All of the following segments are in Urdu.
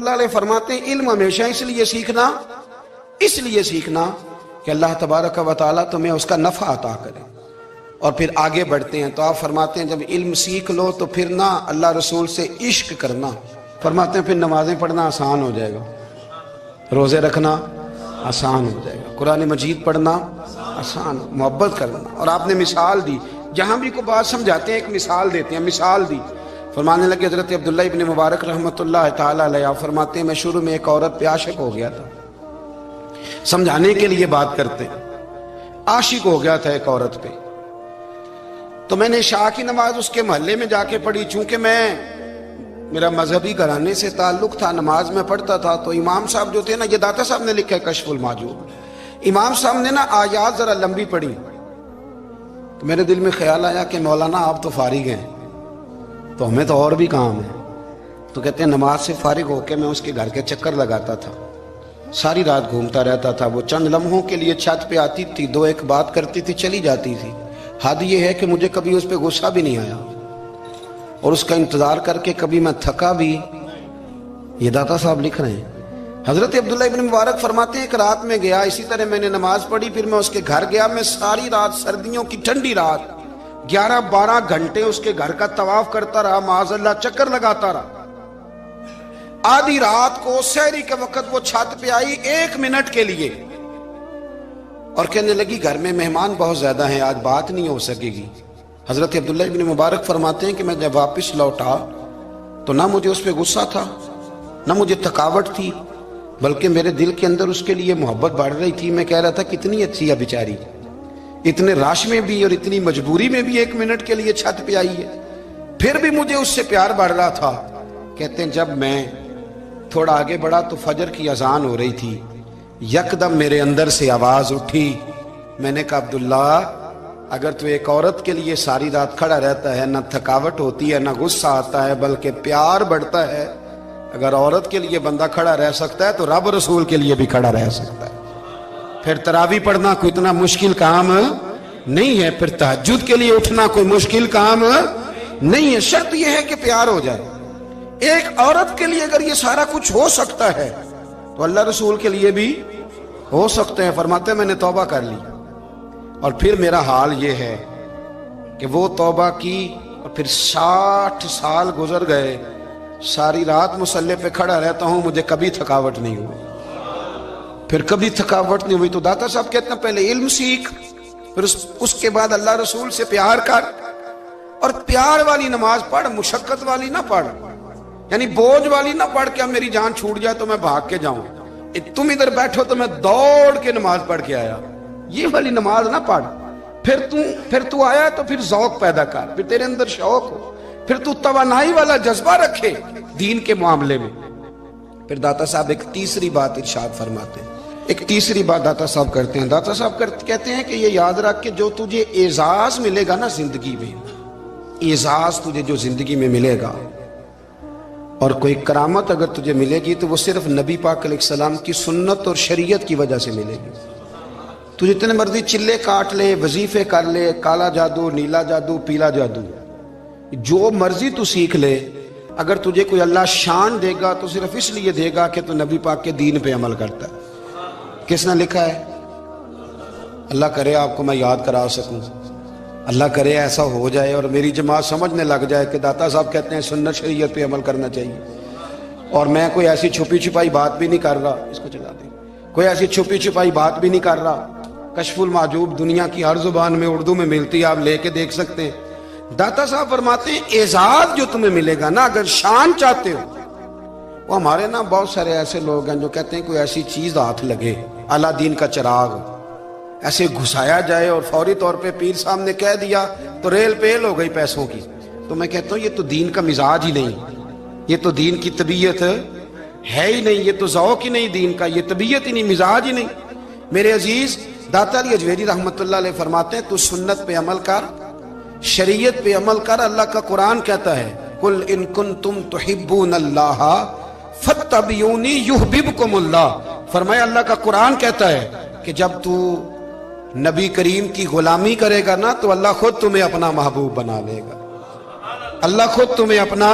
اللہ علیہ فرماتے ہیں علم ہمیشہ اس لیے سیکھنا کہ اللہ تبارک و تعالیٰ تمہیں اس کا نفع عطا کرے اور پھر آگے بڑھتے ہیں. تو آپ فرماتے ہیں جب علم سیکھ لو تو پھر نہ اللہ رسول سے عشق کرنا، فرماتے ہیں پھر نمازیں پڑھنا آسان ہو جائے گا، روزے رکھنا آسان ہو جائے گا، قرآن مجید پڑھنا آسان، محبت کرنا. اور آپ نے مثال دی، جہاں بھی کوئی بات سمجھاتے ہیں ایک مثال دیتے ہیں. مثال دی، فرمانے لگے حضرت عبداللہ ابن مبارک رحمۃ اللہ تعالیٰ علیہ فرماتے ہیں میں شروع میں ایک عورت پہ عاشق ہو گیا تھا. سمجھانے کے لیے بات کرتے، عاشق ہو گیا تھا ایک عورت پہ. تو میں نے عشاء کی نماز اس کے محلے میں جا کے پڑھی. چونکہ میرا مذہبی گھرانے سے تعلق تھا، نماز میں پڑھتا تھا. تو امام صاحب جو تھے نا، یہ داتا صاحب نے لکھا ہے کشف المحجوب، امام صاحب نے نا آیات ذرا لمبی پڑھی. تو میرے دل میں خیال آیا کہ مولانا آپ تو فارغ ہیں تو ہمیں تو اور بھی کام ہے. تو کہتے ہیں نماز سے فارغ ہو کے میں اس کے گھر کے چکر لگاتا تھا، ساری رات گھومتا رہتا تھا. وہ چند لمحوں کے لیے چھت پہ آتی تھی، دو ایک بات کرتی تھی، چلی جاتی تھی. حد یہ ہے کہ مجھے کبھی اس پہ غصہ بھی نہیں آیا اور اس کا انتظار کر کے کبھی میں تھکا بھی. یہ داتا صاحب لکھ رہے ہیں. حضرت عبداللہ ابن مبارک فرماتے ہیں ایک رات میں گیا، اسی طرح میں نے نماز پڑھی، پھر میں اس کے گھر گیا. میں ساری رات، سردیوں کی ٹھنڈی رات، 11-12 گھنٹے اس کے گھر کا طواف کرتا رہا، معاذ اللہ چکر لگاتا رہا. آدھی رات کو سحری کے وقت وہ چھت پہ آئی 1 منٹ کے لیے اور کہنے لگی گھر میں مہمان بہت زیادہ ہیں، آج بات نہیں ہو سکے گی. حضرت عبداللہ ابن مبارک فرماتے ہیں کہ میں جب واپس لوٹا تو نہ مجھے اس پہ غصہ تھا، نہ مجھے تھکاوٹ تھی، بلکہ میرے دل کے اندر اس کے لیے محبت بڑھ رہی تھی. میں کہہ رہا تھا کتنی اچھی ہے بیچاری، اتنے راش میں بھی اور اتنی مجبوری میں بھی 1 منٹ کے لیے چھت پہ آئی ہے، پھر بھی مجھے اس سے پیار بڑھ رہا تھا. کہتے ہیں جب میں تھوڑا آگے بڑھا تو فجر کی اذان ہو رہی تھی. یکدم میرے اندر سے آواز اٹھی. میں نے کہا عبداللہ اگر تو ایک عورت کے لیے ساری رات کھڑا رہتا ہے، نہ تھکاوٹ ہوتی ہے، نہ غصہ آتا ہے، بلکہ پیار بڑھتا ہے، اگر عورت کے لیے بندہ کھڑا رہ سکتا ہے تو رب رسول کے لیے بھی کھڑا رہ سکتا ہے. پھر تراویح پڑھنا کوئی اتنا مشکل کام نہیں ہے، پھر تہجد کے لیے اٹھنا کوئی مشکل کام نہیں ہے. شرط یہ ہے کہ پیار ہو جائے. ایک عورت کے لیے اگر یہ سارا کچھ ہو سکتا ہے تو اللہ رسول کے لیے بھی ہو سکتے ہیں. فرماتے ہیں میں نے توبہ کر لی اور پھر میرا حال یہ ہے کہ وہ توبہ کی اور پھر 60 سال گزر گئے، ساری رات مصلی پہ کھڑا رہتا ہوں، مجھے کبھی تھکاوٹ نہیں ہوئی، پھر کبھی تھکاوٹ نہیں ہوئی. تو داتا صاحب کہتے ہیں پہلے علم سیکھ، پھر اس کے بعد اللہ رسول سے پیار کر، اور پیار والی نماز پڑھ، مشقت والی نہ پڑھ، یعنی بوجھ والی نہ پڑھ کہ اب میری جان چھوٹ جائے تو میں بھاگ کے جاؤں، تم ادھر بیٹھو تو میں دوڑ کے نماز پڑھ کے آیا، یہ والی نماز نہ پڑھ. پھر تو آیا تو پھر ذوق پیدا کر، پھر تیرے اندر شوق ہو، پھر تو توانائی والا جذبہ رکھے دین کے معاملے میں. پھر داتا صاحب ایک تیسری بات ارشاد فرماتے ہیں، ایک تیسری بات داتا صاحب کرتے ہیں. داتا صاحب کہتے ہیں کہ یہ یاد رکھ کہ جو تجھے اعزاز ملے گا نا زندگی میں، اعزاز تجھے جو زندگی میں ملے گا اور کوئی کرامت اگر تجھے ملے گی تو وہ صرف نبی پاک علیہ السلام کی سنت اور شریعت کی وجہ سے ملے گی. تو جتنے مرضی چلے کاٹ لے، وظیفے کر لے، کالا جادو، نیلا جادو، پیلا جادو، جو مرضی تو سیکھ لے، اگر تجھے کوئی اللہ شان دے گا تو صرف اس لیے دے گا کہ تو نبی پاک کے دین پہ عمل کرتا ہے. کس نے لکھا ہے؟ اللہ کرے آپ کو میں یاد کرا سکوں، اللہ کرے ایسا ہو جائے اور میری جماعت سمجھنے لگ جائے کہ داتا صاحب کہتے ہیں سنت شریعت پہ عمل کرنا چاہیے. اور میں کوئی ایسی چھپی چھپائی بات بھی نہیں کر رہا، اس کو چلا دیں، کوئی ایسی چھپی چھپائی بات بھی نہیں کر رہا. کشف المحجوب دنیا کی ہر زبان میں اردو میں ملتی ہے، آپ لے کے دیکھ سکتے ہیں. داتا صاحب فرماتے ہیں اعزاز جو تمہیں ملے گا نا، اگر شان چاہتے ہو، وہ ہمارے نا بہت سارے ایسے لوگ ہیں جو کہتے ہیں کوئی ایسی چیز ہاتھ لگے، اعلیٰ دین کا چراغ ایسے گھسایا جائے اور فوری طور پہ پیر صاحب نے کہہ دیا تو ریل پیل ہو گئی پیسوں کی. تو میں کہتا ہوں یہ تو دین کا مزاج ہی نہیں، یہ تو دین کی طبیعت ہے ہی نہیں، یہ تو ذوق ہی نہیں دین کا، یہ طبیعت ہی نہیں، مزاج ہی نہیں. میرے عزیز داتا علی اجویری رحمۃ اللہ علیہ فرماتے ہیں تو سنت پہ عمل کر، شریعت پہ عمل کر. اللہ کا قرآن کہتا ہے قل ان کنتم تحبون اللہ فاتبعونی یحببکم اللہ. فرمایا اللہ کا قرآن کہتا ہے کہ جب تو نبی کریم کی غلامی کرے گا نا تو اللہ خود تمہیں اپنا محبوب بنا لے گا، اللہ خود تمہیں اپنا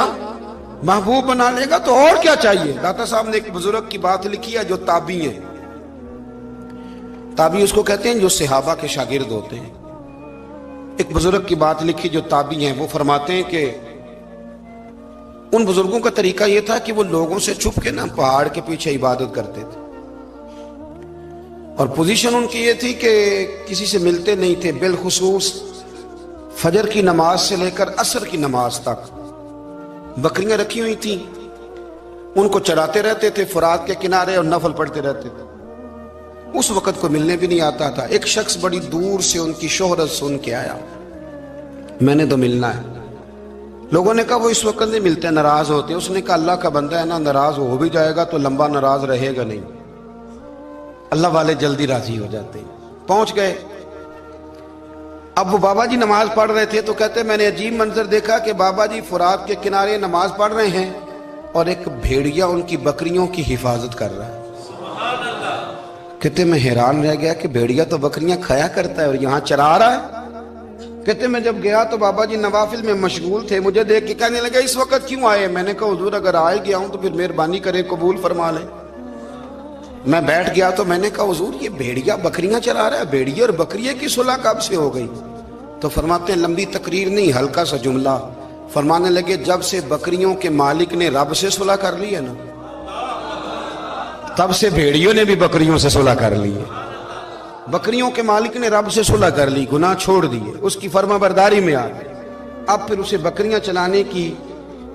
محبوب بنا لے گا تو اور کیا چاہیے. داتا صاحب نے ایک بزرگ کی بات لکھی ہے جو تابعی ہیں. تابعی اس کو کہتے ہیں جو صحابہ کے شاگرد ہوتے ہیں. ایک بزرگ کی بات لکھی جو تابعی ہیں. وہ فرماتے ہیں کہ ان بزرگوں کا طریقہ یہ تھا کہ وہ لوگوں سے چھپ کے پہاڑ کے پیچھے عبادت کرتے تھے, اور پوزیشن ان کی یہ تھی کہ کسی سے ملتے نہیں تھے, بالخصوص فجر کی نماز سے لے کر عصر کی نماز تک بکریاں رکھی ہوئی تھیں, ان کو چراتے رہتے تھے فرات کے کنارے اور نفل پڑھتے رہتے تھے. اس وقت کو ملنے بھی نہیں آتا تھا. ایک شخص بڑی دور سے ان کی شہرت سن کے آیا, میں نے تو ملنا ہے. لوگوں نے کہا وہ اس وقت نہیں ملتے, ناراض ہوتے. اس نے کہا اللہ کا بندہ ہے نا, ناراض ہو بھی جائے گا تو لمبا ناراض رہے گا نہیں, اللہ والے جلدی راضی ہو جاتے ہیں. پہنچ گئے. اب وہ بابا جی نماز پڑھ رہے تھے تو کہتے میں نے عجیب منظر دیکھا کہ بابا جی فرات کے کنارے نماز پڑھ رہے ہیں اور ایک بھیڑیا ان کی بکریوں کی حفاظت کر رہا ہے. کہتے میں حیران رہ گیا کہ بھیڑیا تو بکریاں کھایا کرتا ہے اور یہاں چرا رہا ہے. کہتے میں جب گیا تو بابا جی نوافل میں مشغول تھے, مجھے دیکھ کے کہنے لگے اس وقت کیوں آئے. میں نے کہا حضور اگر آئے گیا ہوں تو پھر مہربانی کرے قبول فرما لیں. میں بیٹھ گیا تو میں نے کہا حضور یہ بھیڑیا بکریاں چرا رہا ہے, بھیڑیا اور بکریے کی صلح کب سے ہو گئی. تو فرماتے ہیں لمبی تقریر نہیں, ہلکا سا جملہ. فرمانے لگے جب سے بکریوں کے مالک نے رب سے صلح کر لی ہے نا, تب سے بھیڑیوں نے بھی بکریوں سے صلح کر لی ہے. بکریوں کے مالک نے رب سے صلح کر لی, گناہ چھوڑ دیے, اس کی فرما برداری میں آ گئے. اب پھر اسے بکریاں چلانے کی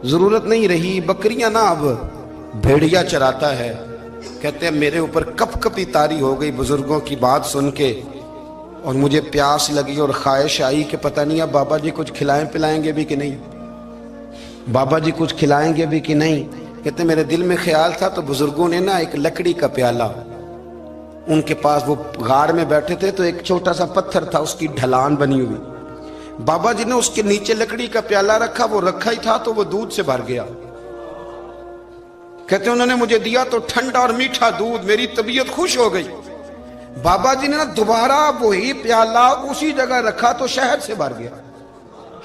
ضرورت نہیں رہی. بکریاں نا اب بھیڑیا چراتا ہے. کہتے ہیں میرے اوپر کپ کپی طاری ہو گئی بزرگوں کی بات سن کے, اور مجھے پیاس لگی اور خواہش آئی کہ پتہ نہیں اب بابا جی کچھ کھلائیں پلائیں گے بھی کہ نہیں, بابا جی کچھ کھلائیں گے بھی کہ نہیں. کہتے میرے دل میں خیال تھا تو بزرگوں نے نا ایک لکڑی کا پیالہ, ان کے پاس وہ غار میں بیٹھے تھے تو ایک چھوٹا سا پتھر تھا, اس کی ڈھلان بنی ہوئی. بابا جی نے اس کے نیچے لکڑی کا پیالہ رکھا, وہ رکھا ہی تھا تو وہ دودھ سے بھر گیا. کہتے انہوں نے مجھے دیا تو ٹھنڈا اور میٹھا دودھ, میری طبیعت خوش ہو گئی. بابا جی نے نا دوبارہ وہی پیالہ اسی جگہ رکھا تو شہد سے بھر گیا.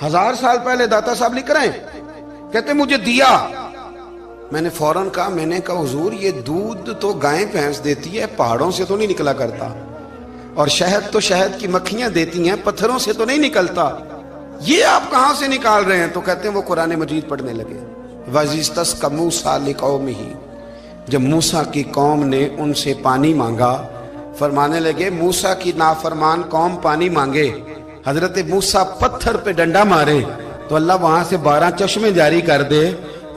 1000 سال پہلے داتا صاحب لکھ رہے ہیں. کہتے مجھے دیا, میں نے فوراً کہا, میں نے کہا حضور یہ دودھ تو گائیں بھینس دیتی ہے, پہاڑوں سے تو نہیں نکلا کرتا, اور شہد تو شہد کی مکھیاں دیتی ہیں, پتھروں سے تو نہیں نکلتا, یہ آپ کہاں سے نکال رہے ہیں. تو کہتے ہیں وہ قرآن مجید پڑھنے لگے. وَإِذِ اسْتَسْقَى مُوسَىٰ لِقَوْمِهِ, جب موسیٰ کی قوم نے ان سے پانی مانگا, فرمانے لگے موسیٰ کی نافرمان قوم پانی مانگے, حضرت موسیٰ پتھر پہ ڈنڈا مارے تو اللہ وہاں سے 12 چشمے جاری کر دے.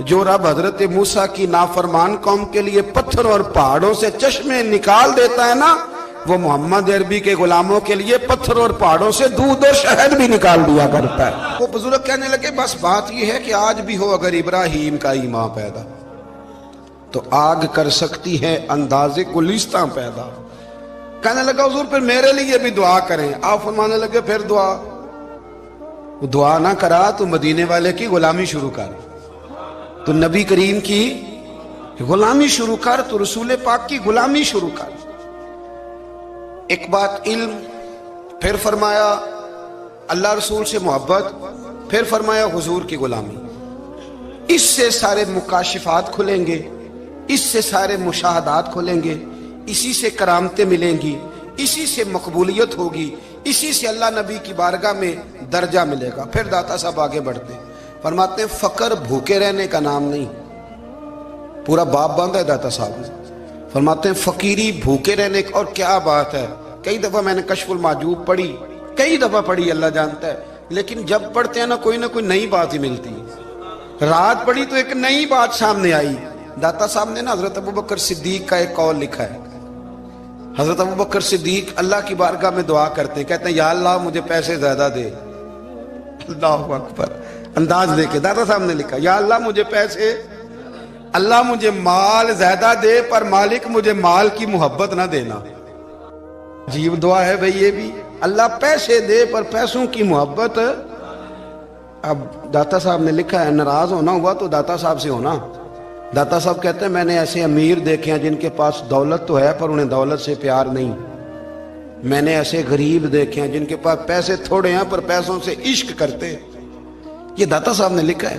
جو رب حضرت موسیٰ کی نافرمان قوم کے لیے پتھر اور پہاڑوں سے چشمے نکال دیتا ہے نا, وہ محمد عربی کے غلاموں کے لیے پتھر اور پہاڑوں سے دودھ اور شہد بھی نکال دیا کرتا ہے. وہ بزرگ کہنے لگے بس بات یہ ہے کہ آج بھی ہو اگر ابراہیم کا ایمان پیدا تو آگ کر سکتی ہے انداز گلستاں پیدا. کہنے لگا حضور پھر میرے لیے بھی دعا کریں. آپ فرمانے لگے پھر دعا نہ کرا تو مدینے والے کی غلامی شروع کر, تو نبی کریم کی غلامی شروع کر, تو رسول پاک کی غلامی شروع کر. ایک بات علم, پھر فرمایا اللہ رسول سے محبت, پھر فرمایا حضور کی غلامی. اس سے سارے مکاشفات کھلیں گے, اس سے سارے مشاہدات کھلیں گے, اسی سے کرامتیں ملیں گی, اسی سے مقبولیت ہوگی, اسی سے اللہ نبی کی بارگاہ میں درجہ ملے گا. پھر داتا صاحب آگے بڑھتے ہیں, فرماتے ہیں فقر بھوکے رہنے کا نام نہیں. پورا باب باندھا ہے داتا صاحب نے. فرماتے ہیں فقیری بھوکے رہنے کا, اور کیا بات ہے. کئی دفعہ میں نے کشف المعجوب پڑھی, کئی دفعہ پڑھی, اللہ جانتا ہے, لیکن جب پڑھتے ہیں نہ کوئی نئی بات ہی ملتی. رات پڑھی تو ایک نئی بات سامنے آئی. داتا صاحب نے نا حضرت ابوبکر صدیق کا ایک قول لکھا ہے. حضرت ابوبکر صدیق اللہ کی بارگاہ میں دعا کرتے ہیں, کہتے ہیں یا اللہ مجھے پیسے زیادہ دے. اللہ اکبر, انداز دے کے داتا صاحب نے لکھا یا اللہ مجھے پیسے, اللہ مجھے مال زیادہ دے پر مالک مجھے مال کی محبت نہ دینا. عجیب دعا ہے بھئی یہ بھی, اللہ پیسے دے پر پیسوں کی محبت. اب داتا صاحب نے لکھا ہے ناراض ہونا ہوا تو داتا صاحب سے ہونا. داتا صاحب کہتے ہیں میں نے ایسے امیر دیکھے ہیں جن کے پاس دولت تو ہے پر انہیں دولت سے پیار نہیں. میں نے ایسے غریب دیکھے ہیں جن کے پاس پیسے تھوڑے ہیں پر پیسوں سے عشق کرتے. یہ داتا صاحب نے لکھا ہے.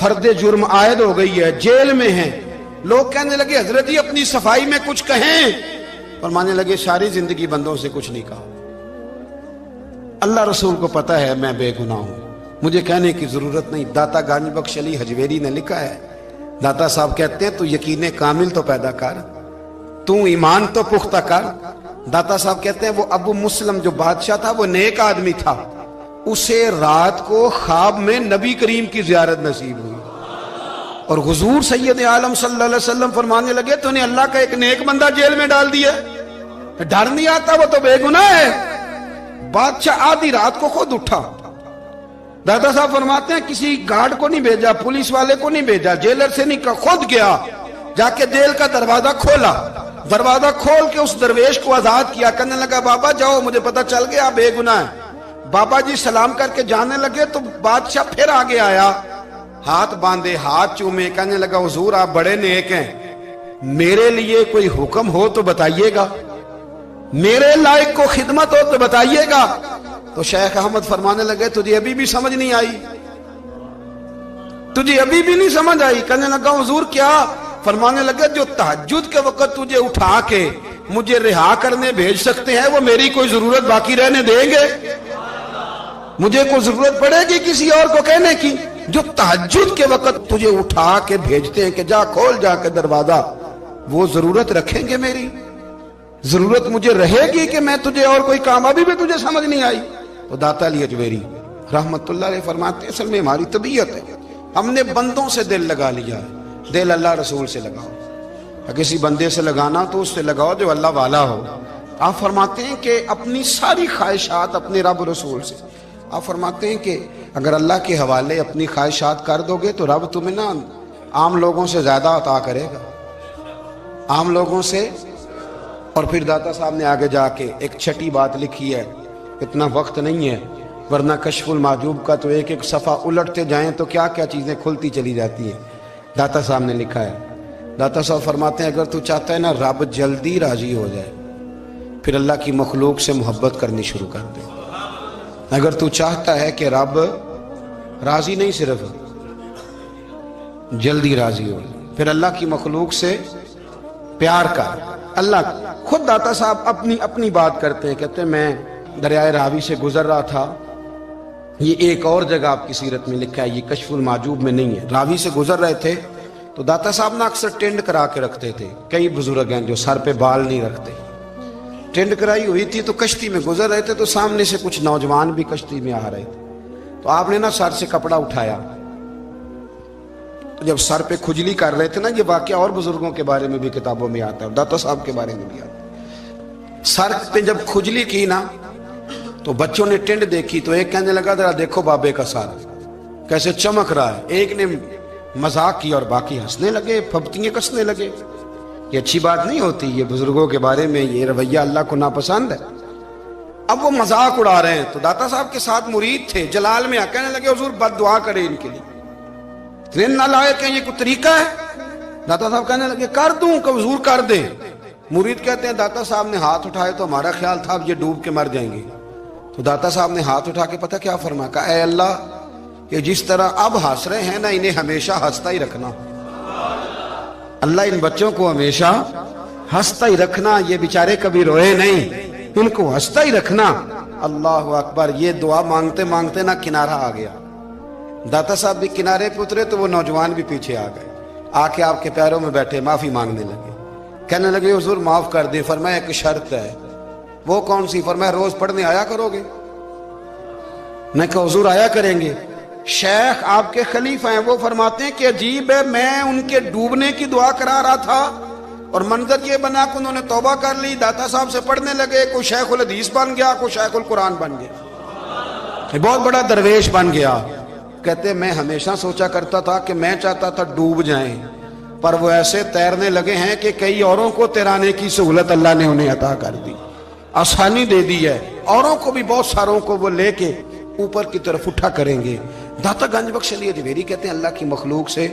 فرد جرم عائد ہو گئی ہے، جیل میں ہیں. لوگ کہنے لگے حضرت جی اپنی صفائی میں کچھ کہیں. فرمانے لگے ساری زندگی بندوں سے کچھ نہیں کہا. اللہ رسول کو پتا ہے میں بے گناہ ہوں، مجھے کہنے کی ضرورت نہیں. داتا گنج بخش علی حجویری نے لکھا ہے، داتا صاحب کہتے ہیں تو یقین کامل تو پیدا کر، تو ایمان تو پختہ کر. داتا صاحب کہتے ہیں وہ ابو مسلم جو بادشاہ تھا وہ نیک آدمی تھا، اسے رات کو خواب میں نبی کریم کی زیارت نصیب ہوئی اور حضور سید عالم صلی اللہ علیہ وسلم فرمانے لگے تو نے اللہ کا ایک نیک بندہ جیل میں ڈال دیا. ڈر نہیں آتا، وہ تو بے گناہ ہے. بادشاہ آدھی رات کو خود اٹھا. دادا صاحب فرماتے ہیں کسی گارڈ کو نہیں بھیجا، پولیس والے کو نہیں بھیجا، جیلر سے نہیں کہا، خود گیا، جا کے جیل کا دروازہ کھولا. دروازہ کھول کے اس درویش کو آزاد کیا. کہنے لگا بابا جاؤ، مجھے پتا چل گیا آپ بے گناہ ہیں. بابا جی سلام کر کے جانے لگے تو بادشاہ پھر آگے آیا، ہاتھ باندھے، ہاتھ چومے. کہنے لگا حضور آپ بڑے نیک ہیں، میرے لیے کوئی حکم ہو تو بتائیے گا، میرے لائق کو خدمت ہو تو بتائیے گا. تو شیخ احمد فرمانے لگے تجھے ابھی بھی سمجھ نہیں آئی، تجھے ابھی بھی نہیں سمجھ آئی. کہنے لگا حضور کیا؟ فرمانے لگے جو تہجد کے وقت تجھے اٹھا کے مجھے رہا کرنے بھیج سکتے ہیں وہ میری کوئی ضرورت باقی رہنے دیں گے؟ مجھے کوئی ضرورت پڑے گی کسی اور کو کہنے کی؟ جو تہجد کے وقت تجھے اٹھا کے بھیجتے ہیں کہ جا کھول جا کے دروازہ، وہ ضرورت رکھیں گے میری؟ ضرورت مجھے رہے گی کہ میں تجھے اور کوئی کام؟ ابھی بھی تجھے سمجھ نہیں آئی؟ تو داتا علی حجویری رحمت اللہ علیہ فرماتے ہیں اصل میں ہماری طبیعت ہے، ہم نے بندوں سے دل لگا لیا ہے. دل اللہ رسول سے لگاؤ. کسی بندے سے لگانا تو اس سے لگاؤ جو اللہ والا ہو. آپ فرماتے ہیں کہ اپنی ساری خواہشات اپنے رب رسول سے، آپ فرماتے ہیں کہ اگر اللہ کے حوالے اپنی خواہشات کر دو گے تو رب تمہیں نا عام لوگوں سے زیادہ عطا کرے گا، عام لوگوں سے. اور پھر داتا صاحب نے آگے جا کے ایک چھٹی بات لکھی ہے، اتنا وقت نہیں ہے ورنہ کشف المحجوب کا تو ایک ایک صفحہ الٹتے جائیں تو کیا کیا چیزیں کھلتی چلی جاتی ہیں. داتا صاحب نے لکھا ہے، داتا صاحب فرماتے ہیں اگر تو چاہتا ہے نا رب جلدی راضی ہو جائے پھر اللہ کی مخلوق سے محبت کرنی شروع کر دے. اگر تو چاہتا ہے کہ رب راضی نہیں صرف جلدی راضی ہو پھر اللہ کی مخلوق سے پیار کر. اللہ خود داتا صاحب اپنی بات کرتے ہیں، کہتے ہیں میں دریائے راوی سے گزر رہا تھا. یہ ایک اور جگہ آپ کی سیرت میں لکھا ہے، یہ کشف المحجوب میں نہیں ہے. راوی سے گزر رہے تھے تو داتا صاحب نے اکثر ٹینڈ کرا کے رکھتے تھے. کئی بزرگ ہیں جو سر پہ بال نہیں رکھتے، ٹینڈ کرائی ہوئی تھی تو کشتی میں گزر رہے تھے تو سامنے سے کچھ نوجوان بھی کشتی میں آ رہے تھے. تو آپ نے نا سر سے کپڑا اٹھایا، تو جب سر پہ کھجلی کر رہے تھے نا، یہ واقعہ اور بزرگوں کے بارے میں بھی کتابوں میں آتا ہے، داتا صاحب کے بارے میں بھی آتا ہے. سر پہ جب کھجلی کی نا تو بچوں نے ٹینڈ دیکھی تو ایک کہنے لگا ذرا دیکھو بابے کا سر کیسے چمک رہا ہے. ایک نے مذاق کی اور باقی ہنسنے لگے، پھپتیاں کسنے لگے. یہ اچھی بات نہیں ہوتی، یہ بزرگوں کے بارے میں یہ رویہ اللہ کو ناپسند ہے. اب وہ مذاق اڑا رہے ہیں تو داتا صاحب کے ساتھ مرید تھے جلال میں کہنے لگے حضور بد دعا کرے ان کے لیے، اتنے نالائق ہیں، یہ کوئی طریقہ ہے؟ داتا صاحب کہنے لگے کر دوں کہ حضور کر دیں. مرید کہتے ہیں داتا صاحب نے ہاتھ اٹھائے تو ہمارا خیال تھا اب یہ ڈوب کے مر جائیں گے. تو داتا صاحب نے ہاتھ اٹھا کے پتہ کیا فرمایا؟ کہا اے اللہ یہ جس طرح اب ہنس رہے ہیں نا انہیں ہمیشہ ہنستا ہی رکھنا. اللہ ان بچوں کو ہمیشہ ہنستا ہی رکھنا، یہ بیچارے کبھی روئے نہیں، ان کو ہنستا ہی رکھنا. اللہ اکبر. یہ دعا مانگتے مانگتے نا کنارہ آ گیا. داتا صاحب بھی کنارے پہ اترے تو وہ نوجوان بھی پیچھے آ گئے، آ کے آپ کے پیروں میں بیٹھے معافی مانگنے لگے. کہنے لگے حضور معاف کر دیں. فرمایا ایک شرط ہے. وہ کون سی؟ فرمایا روز پڑھنے آیا کرو گے. میں کہا حضور آیا کریں گے. شیخ آپ کے خلیفہ ہیں، وہ فرماتے ہیں کہ عجیب ہے میں ان کے ڈوبنے کی دعا کرا رہا تھا اور منظر یہ بنا کہ انہوں نے توبہ کر لی، داتا صاحب سے پڑھنے لگے، کوئی شیخ الحدیث بن گیا، کوئی شیخ القرآن بن گیا، بہت بڑا درویش بن گیا. کہتے میں ہمیشہ سوچا کرتا تھا کہ میں چاہتا تھا ڈوب جائیں، پر وہ ایسے تیرنے لگے ہیں کہ کئی اوروں کو تیرانے کی سہولت اللہ نے انہیں عطا کر دی، آسانی دے دی ہے. اوروں کو بھی بہت ساروں کو وہ لے کے اوپر کی طرف اٹھا کریں گے. داتا گنج بخش علی حجویری کہتے ہیں اللہ کی مخلوق سے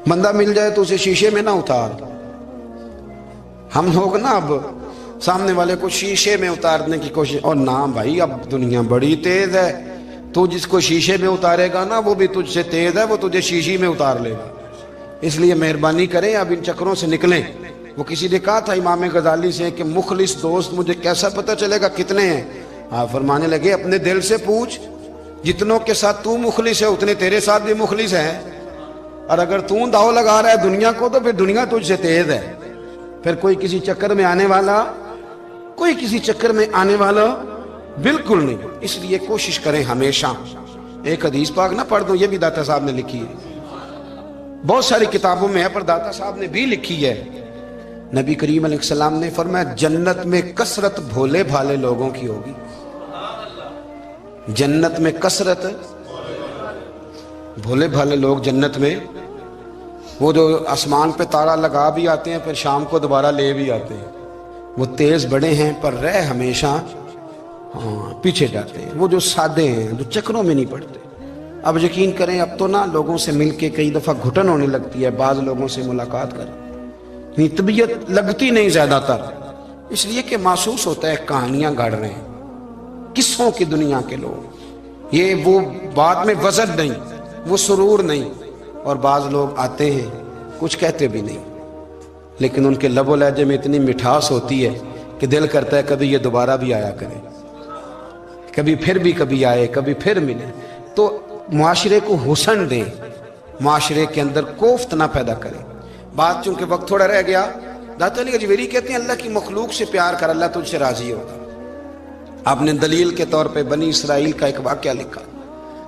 بندہ مل جائے تو اسے شیشے میں نہ اتار. ہم لوگ نا اب سامنے والے کو شیشے میں اتارنے کی کوشش، اور نہ بھائی اب دنیا بڑی تیز ہے، تو جس کو شیشے میں اتارے گا نا وہ بھی تجھ سے تیز ہے، وہ تجھے شیشی میں اتار لے گا۔ اس لیے مہربانی کریں اب ان چکروں سے نکلیں۔ وہ کسی نے کہا تھا امام غزالی سے کہ مخلص دوست مجھے کیسا پتہ چلے گا کتنے ہیں؟ آپ فرمانے لگے اپنے دل سے پوچھ، جتنوں کے ساتھ تو مخلص ہے اتنے تیرے ساتھ بھی مخلص ہیں، اور اگر تو داؤ لگا رہا ہے دنیا کو تو پھر دنیا تجھ سے تیز ہے۔ پھر کوئی کسی چکر میں آنے والا بالکل نہیں۔ اس لیے کوشش کریں ہمیشہ۔ ایک حدیث پاک نہ پڑھ دوں، یہ بھی داتا صاحب نے لکھی ہے، بہت ساری کتابوں میں ہے پر داتا صاحب نے بھی لکھی ہے۔ نبی کریم علیہ السلام نے فرمایا جنت میں کثرت بھولے بھالے لوگوں کی ہوگی۔ جنت میں کثرت بھولے بھالے لوگ جنت میں، وہ جو آسمان پہ تارا لگا بھی آتے ہیں پھر شام کو دوبارہ لے بھی آتے ہیں، وہ تیز بڑے ہیں پر رہ ہمیشہ پیچھے جاتے ہیں۔ وہ جو سادے ہیں، جو چکروں میں نہیں پڑتے۔ اب یقین کریں اب تو نا لوگوں سے مل کے کئی دفعہ گھٹن ہونے لگتی ہے، بعض لوگوں سے ملاقات کر طبیعت لگتی نہیں زیادہ تر، اس لیے کہ محسوس ہوتا ہے کہانیاں گڑھ رہے ہیں، قصوں کی دنیا کے لوگ، یہ وہ بات میں وزن نہیں، وہ سرور نہیں۔ اور بعض لوگ آتے ہیں کچھ کہتے بھی نہیں، لیکن ان کے لب و لہجے میں اتنی مٹھاس ہوتی ہے کہ دل کرتا ہے کبھی یہ دوبارہ بھی آیا کرے، کبھی آئے، کبھی پھر ملے۔ تو معاشرے کو حسن دیں، معاشرے کے اندر کوفت نہ پیدا کریں۔ بات چونکہ وقت تھوڑا رہ گیا، داتا علی اجمیری کہتے ہیں اللہ کی مخلوق سے پیار کر، اللہ تجھ سے راضی ہوگا۔ آپ نے دلیل کے طور پہ بنی اسرائیل کا ایک واقعہ لکھا۔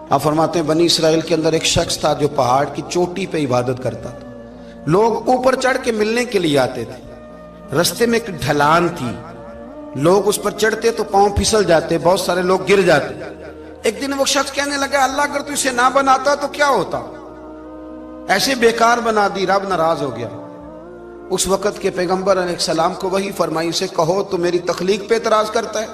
آپ فرماتے ہیں بنی اسرائیل کے اندر ایک شخص تھا جو پہاڑ کی چوٹی پہ عبادت کرتا تھا، لوگ اوپر چڑھ کے ملنے کے لیے آتے تھے، رستے میں ایک ڈھلان تھی، لوگ اس پر چڑھتے تو پاؤں پھسل جاتے، بہت سارے لوگ گر جاتے۔ ایک دن وہ شخص کہنے لگا اللہ اگر تو اسے نہ بناتا تو کیا ہوتا، ایسے بیکار بنا دی، رب ناراض ہو گیا۔ اس وقت کے پیغمبر علیہ السلام کو وحی فرمائی سے کہو تو میری تخلیق پہ اعتراض کرتا ہے،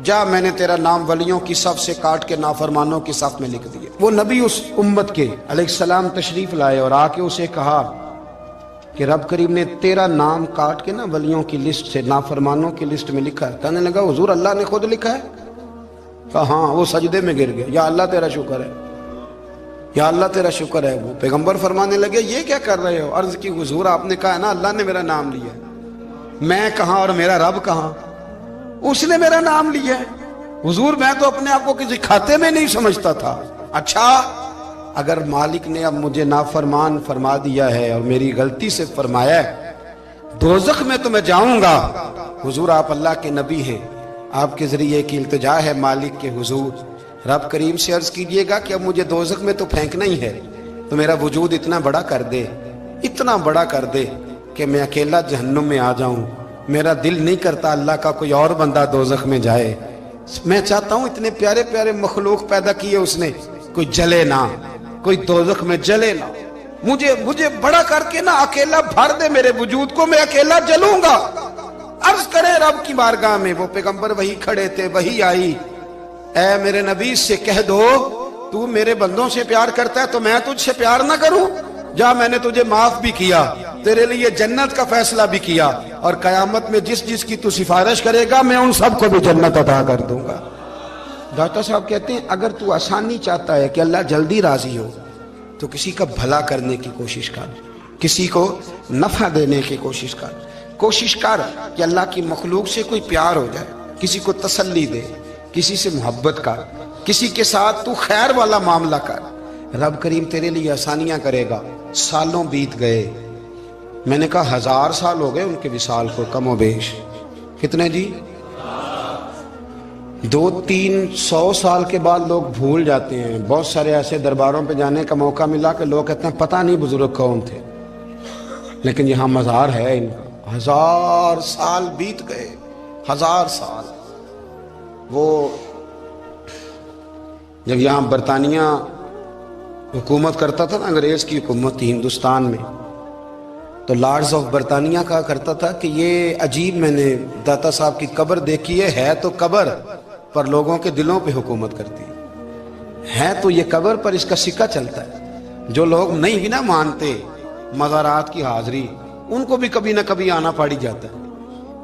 جا میں نے تیرا نام ولیوں کی صف سے کاٹ کے نافرمانوں کی صف میں لکھ دیا۔ وہ نبی اس امت کے علیہ السلام تشریف لائے اور آ کے اسے کہا کہ رب کریم نے تیرا نام کاٹ کے نا ولیوں کی لسٹ سے نافرمانوں کی لسٹ میں لکھا ہے۔ کہنے لگا حضور اللہ نے خود لکھا ہے؟ کہا ہاں۔ وہ سجدے میں گر گیا، یا اللہ تیرا شکر ہے، یا اللہ تیرا شکر ہے۔ وہ پیغمبر فرمانے لگے یہ کیا کر رہے ہو؟ عرض کی حضور آپ نے کہا ہے نا اللہ نے میرا نام لیا ہے، میں کہاں اور میرا رب کہاں؟ اس نے میرا نام لیا ہے حضور، میں تو اپنے آپ کو کسی کھاتے میں نہیں سمجھتا تھا۔ اچھا اگر مالک نے اب مجھے نافرمان فرما دیا ہے اور میری غلطی سے فرمایا ہے دوزخ میں تو میں جاؤں گا۔ حضور آپ اللہ کے نبی ہیں، آپ کے ذریعے کی التجا ہے مالک کے حضور، رب کریم سے عرض کیجئے گا کہ اب مجھے دوزخ میں تو پھینکنا ہی ہے، تو میرا وجود اتنا بڑا کر دے، اتنا بڑا کر دے کہ میں اکیلا جہنم میں آ جاؤں۔ میرا دل نہیں کرتا اللہ کا کوئی اور بندہ دوزخ میں جائے، میں چاہتا ہوں اتنے پیارے پیارے مخلوق پیدا کیے اس نے، کوئی جلے نہ، کوئی دوزخ میں جلے نہ، مجھے بڑا کر کے نا اکیلا بھر دے میرے وجود کو، میں اکیلا جلوں گا۔ عرض کرے رب کی بارگاہ میں، وہ پیغمبر وہی کھڑے تھے، وہی آئی، اے میرے نبی سے کہہ دو تو میرے بندوں سے پیار کرتا ہے تو میں تجھ سے پیار نہ کروں؟ جا میں نے تجھے معاف بھی کیا، تیرے لیے جنت کا فیصلہ بھی کیا، اور قیامت میں جس کی تو سفارش کرے گا میں ان سب کو بھی جنت عطا کر دوں گا۔ داتا صاحب کہتے ہیں اگر تو آسانی چاہتا ہے کہ اللہ جلدی راضی ہو تو کسی کا بھلا کرنے کی کوشش کر، کسی کو نفع دینے کی کوشش کر کہ اللہ کی مخلوق سے کوئی پیار ہو جائے، کسی کو تسلی دے، کسی سے محبت کر، کسی کے ساتھ تو خیر والا معاملہ کر، رب کریم تیرے لیے آسانیاں کرے گا۔ سالوں بیت گئے، میں نے کہا 1000 سال ہو گئے ان کے وصال کو کم و بیش، کتنے جی؟ 200-300 سال کے بعد لوگ بھول جاتے ہیں۔ بہت سارے ایسے درباروں پہ جانے کا موقع ملا کہ لوگ کہتے ہیں پتہ نہیں بزرگ کون تھے، لیکن یہاں مزار ہے ان کا۔ 1000 سال بیت گئے، 1000 سال۔ وہ جب یہاں برطانیہ حکومت کرتا تھا نا، انگریز کی حکومت تھی ہندوستان میں، تو لارڈز آف برطانیہ کہا کرتا تھا کہ یہ عجیب، میں نے داتا صاحب کی قبر دیکھی ہے تو قبر پر لوگوں کے دلوں پہ حکومت کرتی ہے تو یہ قبر پر اس کا سکہ چلتا ہے۔ جو لوگ نہیں بھی نہ مانتے مزارات کی حاضری، ان کو بھی کبھی نہ کبھی آنا پڑ جاتا ہے۔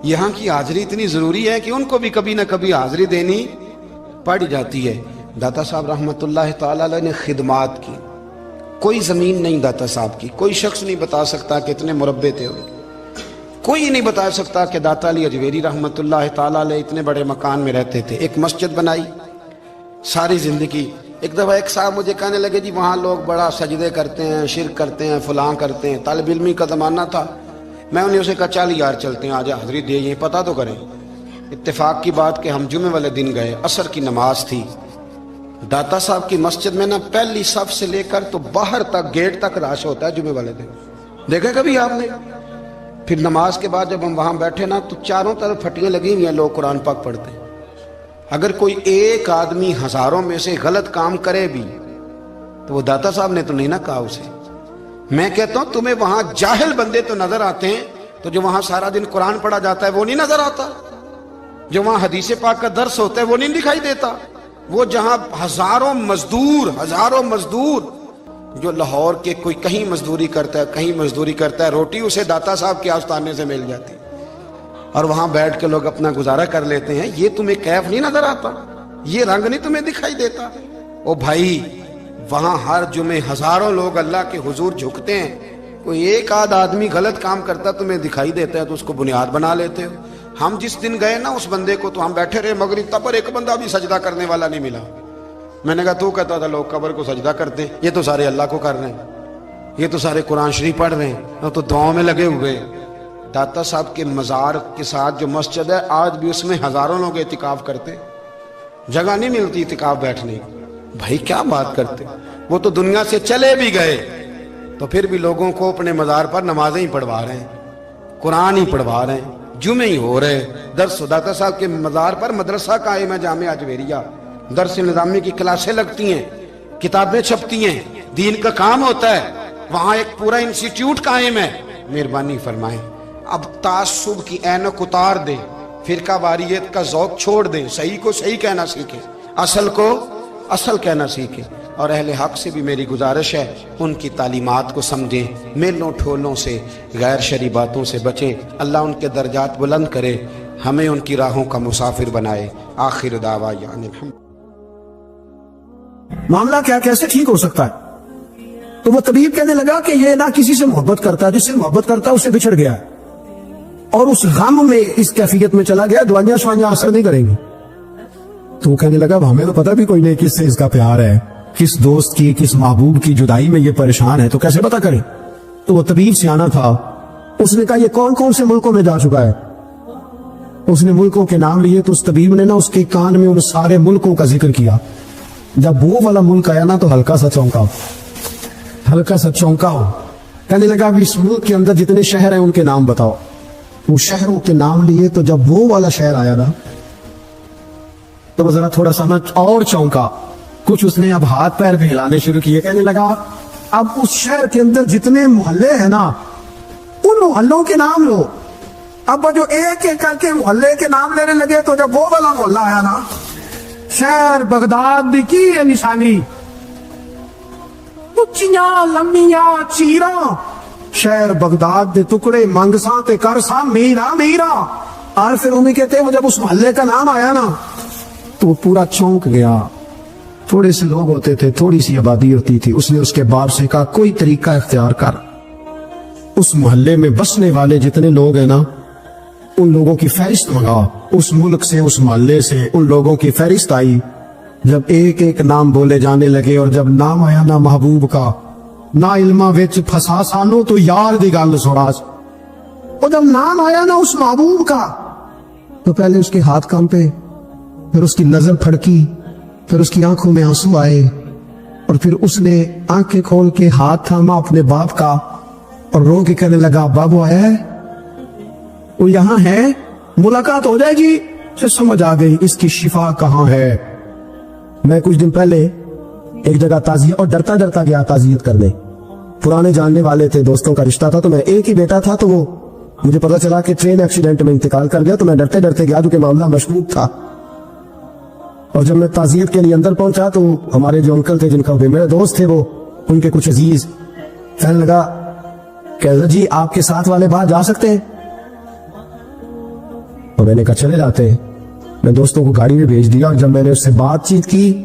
یہاں کی حاضری اتنی ضروری ہے کہ ان کو بھی کبھی نہ کبھی حاضری دینی پڑ جاتی ہے۔ داتا صاحب رحمۃ اللہ تعالی علیہ نے خدمات کی، کوئی زمین نہیں داتا صاحب کی، کوئی شخص نہیں بتا سکتا کہ اتنے مربع تھے، کوئی نہیں بتا سکتا کہ داتا علی اجویری رحمۃ اللہ تعالی علیہ اتنے بڑے مکان میں رہتے تھے۔ ایک مسجد بنائی ساری زندگی۔ ایک دفعہ ایک صاحب مجھے کہنے لگے جی وہاں لوگ بڑا سجدے کرتے ہیں، شرک کرتے ہیں، فلاں کرتے ہیں، طالب علمی کا زمانہ تھا۔ میں انہیں اسے کہا چل یار چلتے ہیں، آجا حضری دے یہ پتہ تو کریں۔ اتفاق کی بات کہ ہم جمعے والے دن گئے، عصر کی نماز تھی، داتا صاحب کی مسجد میں نا پہلی صف سے لے کر تو باہر تک گیٹ تک رش ہوتا ہے جمعے والے دن، دیکھا کبھی آپ نے؟ پھر نماز کے بعد جب ہم وہاں بیٹھے نا تو چاروں طرف پھٹیاں لگی ہوئی ہیں، لوگ قرآن پاک پڑھتے ہیں۔ اگر کوئی ایک آدمی ہزاروں میں سے غلط کام کرے بھی تو وہ داتا صاحب نے تو نہیں نہ کہا اسے۔ میں کہتا ہوں تمہیں وہاں جاہل بندے تو نظر آتے ہیں، تو جو وہاں سارا دن قرآن پڑھا جاتا ہے وہ نہیں نظر آتا، جو وہاں حدیث پاک کا درس ہوتا ہے وہ نہیں دکھائی دیتا، وہ جہاں ہزاروں مزدور جو لاہور کے کوئی کہیں مزدوری کرتا ہے کہیں مزدوری کرتا ہے، روٹی اسے داتا صاحب کے آستانے سے مل جاتی اور وہاں بیٹھ کے لوگ اپنا گزارا کر لیتے ہیں۔ یہ تمہیں کیف نہیں نظر آتا، یہ رنگ نہیں تمہیں دکھائی دیتا؟ او بھائی وہاں ہر جمعے ہزاروں لوگ اللہ کے حضور جھکتے ہیں، کوئی ایک آدھ آدمی غلط کام کرتا تمہیں دکھائی دیتا ہے تو اس کو بنیاد بنا لیتے ہو۔ ہم جس دن گئے نا اس بندے کو تو ہم بیٹھے رہے مغرب تک، پر ایک بندہ بھی سجدہ کرنے والا نہیں ملا۔ میں نے کہا تو کہتا تھا لوگ قبر کو سجدہ کرتے ہیں، یہ تو سارے اللہ کو کر رہے ہیں، یہ تو سارے قرآن شریف پڑھ رہے ہیں، تو دعاؤں میں لگے ہوئے۔ داتا صاحب کے مزار کے ساتھ جو مسجد ہے آج بھی اس میں ہزاروں لوگ اعتکاف کرتے، جگہ نہیں ملتی اعتکاف بیٹھنے کی۔ بھائی کیا بات کرتے، وہ تو دنیا سے چلے بھی گئے تو پھر بھی لوگوں کو اپنے مزار پر نمازیں ہی پڑھوا رہے ہیں، قرآن ہی پڑھوا رہے ہیں، جمعے ہی ہو رہے درس۔ داتا صاحب کے مزار پر مدرسہ قائم ہے جامعہ اجویریہ، درس نظامی کی کلاسیں لگتی ہیں، کتابیں چھپتی ہیں، دین کا کام ہوتا ہے، وہاں ایک پورا انسٹیٹیوٹ قائم ہے۔ مہربانی فرمائیں اب تعصب کی اینک اتار دیں، فرقہ واریت کا ذوق چھوڑ دیں، صحیح کو صحیح کہنا سیکھیں، اصل کو اصل کہنا سیکھیں۔ اور اہل حق سے بھی میری گزارش ہے ان کی تعلیمات کو سمجھیں، میلوں ٹھولوں سے غیر شرعی باتوں سے بچیں، اللہ ان کے درجات بلند کرے، ہمیں ان کی راہوں کا مسافر بنائے۔ آخر دعوانا الحمد۔ معاملہ کیا کیسے ٹھیک ہو سکتا ہے؟ تو وہ طبیب کہنے لگا کہ یہ نہ کسی سے محبت کرتا ہے، جس سے محبت کرتا ہے اس سے بچھڑ گیا اور اس غم میں اس کیفیت میں چلا گیا، دوائیاں شوائیاں اثر نہیں کریں گی۔ تو وہ کہنے لگا ہمیں تو پتہ بھی کوئی نہیں کس سے اس کا پیار ہے، کس دوست کی کس محبوب کی جدائی میں یہ پریشان ہے، تو کیسے پتہ کریں؟ تو وہ طبیب سیانا تھا، اس نے کہا یہ کون کون سے ملکوں میں جا چکا ہے؟ اس نے ملکوں کے نام لیے تو اس طبیب نے نا اس کے کان میں ان سارے ملکوں کا ذکر کیا۔ جب وہ والا ملک آیا نا تو ہلکا سا چونکا ہو، کہنے لگا اس ملک کے اندر جتنے شہر ہیں ان کے نام بتاؤ۔ وہ شہروں کے نام لیے تو جب وہ والا شہر آیا نا تو وہ ذرا تھوڑا سا اور چونکا، کچھ اس نے اب ہاتھ پیر بھی ہلانے شروع کیے، کہنے لگا اب اس شہر کے اندر جتنے محلے ہیں نا ان محلوں کے نام لو۔ اب جو ایک ایک کر کے محلے کے نام لینے لگے تو جب وہ والا محلہ آیا نا، شہر بغداد دی کی ہے نشانی، اچیاں لمبیاں چیراں، شہر بغداد دے ٹکڑے منگساں تے کرساں میرا۔ اور پھر انہیں کہتے ہیں وہ جب اس محلے کا نام آیا نا تو پورا چونک گیا۔ تھوڑے سے لوگ ہوتے تھے، تھوڑی سی آبادی ہوتی تھی، اس نے اس کے باپ سے کہا کوئی طریقہ اختیار کر، اس محلے میں بسنے والے جتنے لوگ ہیں نا ان لوگوں کی فہرست منگا، اس ملک سے اس محلے سے ان لوگوں کی فہرست آئی۔ جب ایک ایک نام بولے جانے لگے اور جب نام آیا نا محبوب کا، نہ علمہ وچ پھسا سانو تو یار دی گل سوراس، اور جب نام آیا نا اس محبوب کا تو پہلے اس کے ہاتھ کانپے، پھر اس کی نظر پھڑکی، پھر اس کی آنکھوں میں آنسو آئے، اور پھر اس نے آنکھیں کھول کے ہاتھ تھاما اپنے باپ کا اور رو کے کہنے لگا بابو آیا ہے، وہ یہاں ہے، ملاقات ہو جائے گی۔ پھر سمجھ آ گئی اس کی شفا کہاں ہے۔ میں کچھ دن پہلے ایک جگہ تعزیت، اور ڈرتا ڈرتا گیا تعزیت کرنے، پرانے جاننے والے تھے، دوستوں کا رشتہ تھا، تو میں ایک ہی بیٹا تھا، تو وہ مجھے پتا چلا کہ ٹرین ایکسیڈنٹ میں انتقال کر گیا، تو میں ڈرتے ڈرتے گیا کیونکہ معاملہ مشکوک تھا۔ اور جب میں تعزیت کے لیے اندر پہنچا تو ہمارے جو انکل تھے، جن کا میرے دوست تھے، وہ ان کے کچھ عزیز کہنے لگا کہ جی آپ کے ساتھ والے باہر جا سکتے ہیں؟ اور میں نے کہا چلے جاتے ہیں۔ میں دوستوں کو گاڑی میں بھیج دیا، اور جب میں نے اس سے بات چیت کی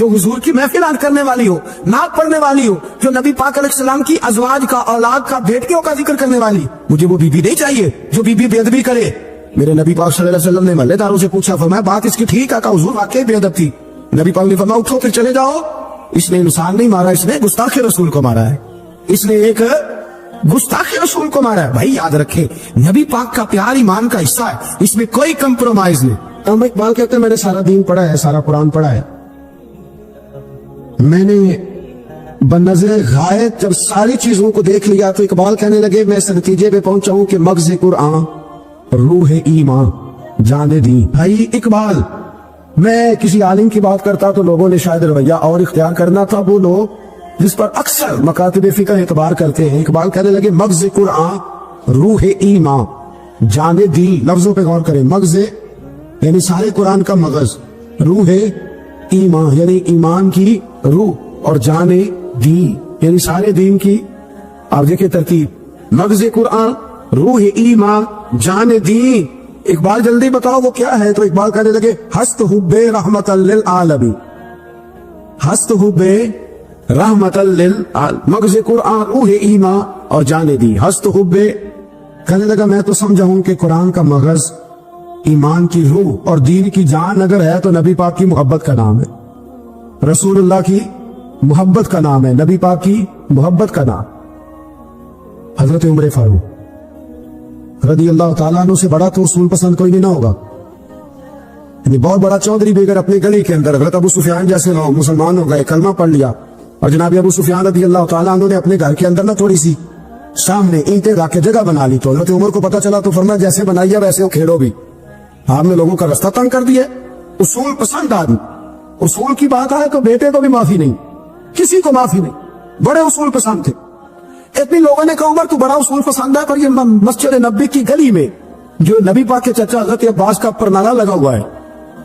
جو حضور کی محفل کرنے والی ہو, نعت پڑھنے والی ہو, جو نبی پاک علیہ السلام کی ازواج کا, اولاد کا, بیٹیوں کا ذکر کرنے والی. مجھے وہ بی بی نہیں چاہیے جو بی بی بے ادبی کرے. میرے نبی پاک صلی اللہ علیہ وسلم نے محلے داروں سے پوچھا, فرمایا بات اس کی ٹھیک ہے, کہ حضور واقعی بے ادب تھی. نبی پاک نے فرمایا اٹھو پھر چلے جاؤ, اس نے انسان نہیں مارا, اس نے گستاخ رسول کو مارا ہے, اس نے ایک گستاخ رسول کو مارا ہے. بھائی یاد رکھے, نبی پاک کا پیار ایمان کا حصہ ہے, اس میں کوئی کمپرومائز نہیں. علامہ اقبال کہتے ہیں میں نے سارا دین پڑھا ہے, سارا قرآن پڑھا ہے, میں نے بنظر غائب جب ساری چیزوں کو دیکھ لیا تو اقبال کہنے لگے میں اس نتیجے پہ پہنچا ہوں کہ مغز قرآن روح ایمان جان دین. بھائی اقبال, میں کسی عالم کی بات کرتا تو لوگوں نے شاید رویہ اور اختیار کرنا تھا, وہ لوگ جس پر اکثر مکاتب فقہ اعتبار کرتے ہیں. اقبال کہنے لگے مغز قرآن روح ایمان جان دین. لفظوں پہ غور کریں, مغز یعنی سارے قرآن کا مغز, روح ایمان یعنی ایمان کی روح, اور جان دین یعنی سارے دین کی. آپ دیکھیں ترتیب, مغز قرآن روح ایمان جان دین. اقبال جلدی بتاؤ وہ کیا ہے؟ تو اقبال کہنے لگے ہست حب رحمت للعالمین, ہست حب رحمت للعالمین, مغز قرآن روح ایمان اور جان دین. ہست حب, کہنے لگا میں تو سمجھا ہوں کہ قرآن کا مغز ایمان کی روح اور دین کی جان اگر ہے تو نبی پاک کی محبت کا نام ہے, رسول اللہ کی محبت کا نام ہے, نبی پاک کی محبت کا نام. حضرت عمر فاروق رضی اللہ تعالیٰ عنہ سے بڑا تو اصول پسند کوئی بھی نہ ہوگا. یعنی بہت بڑا چودھری بھی اگر اپنی گلی کے اندر, حضرت ابو سفیان جیسے لوگ مسلمان ہو گئے, کلمہ پڑھ لیا, اور جناب ابو سفیان رضی اللہ تعالیٰ عنہ نے اپنے گھر کے اندر نہ تھوڑی سی سامنے اینٹیں لا کے جگہ بنا لی, تو حضرت عمر کو پتا چلا تو فرمایا جیسے بنائی ہے ویسے وہ کھیڑو بھی. آپ نے لوگوں کا رستہ تنگ کر دیا. اصول پسند آدمی, اصول کی بات آئے تو بیٹے کو بھی معافی نہیں, کسی کو معافی نہیں, بڑے اصول پسند تھے. اتنی لوگوں نے کہا عمر تو بڑا اصول پسند ہے, پر یہ مسجد نبی کی گلی میں جو نبی پاک کے چچا حضرت عباس کا پرنالہ لگا ہوا ہے,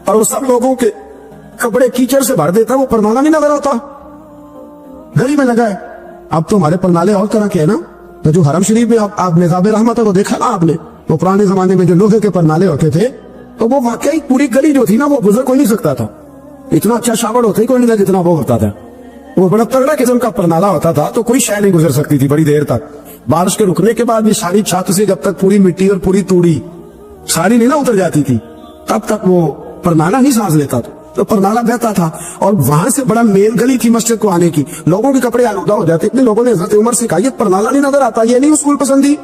اور وہ سب لوگوں کے کپڑے کیچڑ سے بھر دیتا, وہ پرنالہ نہیں نظر آتا, گلی میں لگا ہے. اب تو ہمارے پرنالے اور طرح کے ہیں نا, تو جو حرم شریف میں آپ نظام رحمت ہے وہ دیکھا نا آپ نے, وہ پرانے زمانے میں جو لوہے کے پرنالے ہوتے تھے, تو وہ واقعی پوری گلی جو تھی نا وہ گزر کوئی نہیں سکتا تھا, اتنا اچھا شاور ہوتا ہی کوئی نہیں تھا جتنا وہ ہوتا تھا. وہ بڑا تگڑا قسم کا پرنالہ ہوتا تھا, تو کوئی شے نہیں گزر سکتی تھی بڑی دیر تک. بارش کے رکنے کے بعد بھی ساری چھت سے جب تک پوری مٹی اور پوری توڑی ساری نہیں نہ اتر جاتی تھی, تب تک وہ پرنالہ ہی سانس لیتا تھا, تو پرنالہ بہتا تھا. اور وہاں سے بڑا مین گلی تھی مسجد کو آنے کی, لوگوں کے کپڑے آلودہ ہو جاتے. اتنے لوگوں نے حضرت عمر سے کہا یہ پرنالہ نہیں نظر آتا, یہ نہیں اصول پسندی.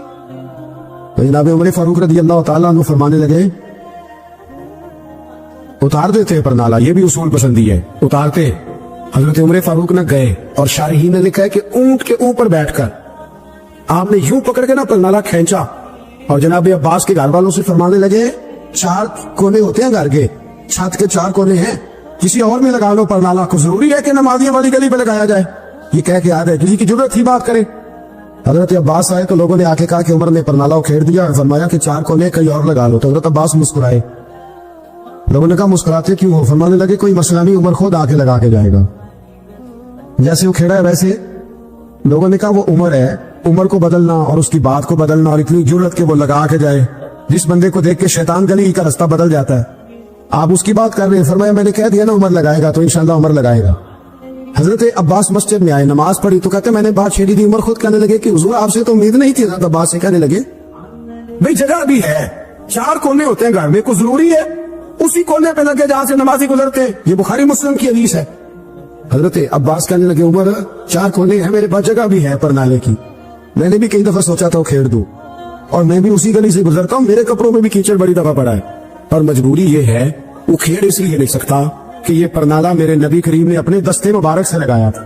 تو جناب عمر فاروق رضی اللہ تعالیٰ عنہ فرمانے لگے اتار دیتے پرنالہ, یہ بھی اصول پسندی ہے, اتارتے. حضرت عمر فاروق نہ گئے, اور شارحین نے لکھا ہے کہ اونٹ کے اوپر بیٹھ کر آپ نے یوں پکڑ کے نا پرنالہ کھینچا, اور جناب عباس کے گھر والوں سے فرمانے لگے 4 کونے ہوتے ہیں گھر کے, چھت کے 4 کونے ہیں, کسی اور میں لگا لو پرنالہ کو, ضروری ہے کہ نمازیوں والی گلی پہ لگایا جائے. یہ کہہ کے آ گئے, کسی کی ضرورت تھی بات کرے. حضرت عباس آئے تو لوگوں نے آ کے کہا کہ عمر نے پرنالہ کھیڑ دیا, اور فرمایا کہ 4 کونے کہیں اور لگا لو. تو حضرت عباس مسکرائے. لوگوں نے کہا مسکراتے کیوں ہو؟ فرمانے لگے کوئی مسئلہ نہیں, عمر خود آ کے لگا کے جائے گا, جیسے وہ کھیڑا ہے ویسے. لوگوں نے کہا وہ عمر ہے, عمر کو بدلنا اور اس کی بات کو بدلنا, اور اتنی جرت کہ وہ لگا کے جائے. جس بندے کو دیکھ کے شیطان گلی کا رستہ بدل جاتا ہے, آپ اس کی بات کر رہے ہیں. فرمایا میں نے کہہ دیا نا عمر لگائے گا, تو انشاءاللہ عمر لگائے گا. حضرت عباس مسجد میں آئے, نماز پڑھی, تو کہتے میں نے بات چھیڑی تھی. عمر خود کہنے لگے کہ حضور آپ سے تو امید نہیں تھی. حضرت عباس سے کہنے لگے بھئی جگہ بھی ہے, 4 کونے ہوتے ہیں گھر میں, کو ضروری ہے اسی کونے پہ لگے جہاں سے نمازی گزرتے. یہ بخاری مسلم کی حدیث ہے. حضرت عباس کہنے لگے عمر 4 کونے ہیں, میرے پاس جگہ بھی ہے پرنالے کی, میں نے بھی کئی دفعہ سوچا تھا وہ کھیڑ دوں, اور میں بھی اسی گلی سے گزرتا ہوں, میرے کپڑوں میں بھی کیچڑ بڑی دفعہ پڑا ہے, پر مجبوری یہ ہے وہ کھیڑ اس لیے نہیں سکتا کہ یہ پرنالہ میرے نبی کریم نے اپنے دستے مبارک سے لگایا تھا.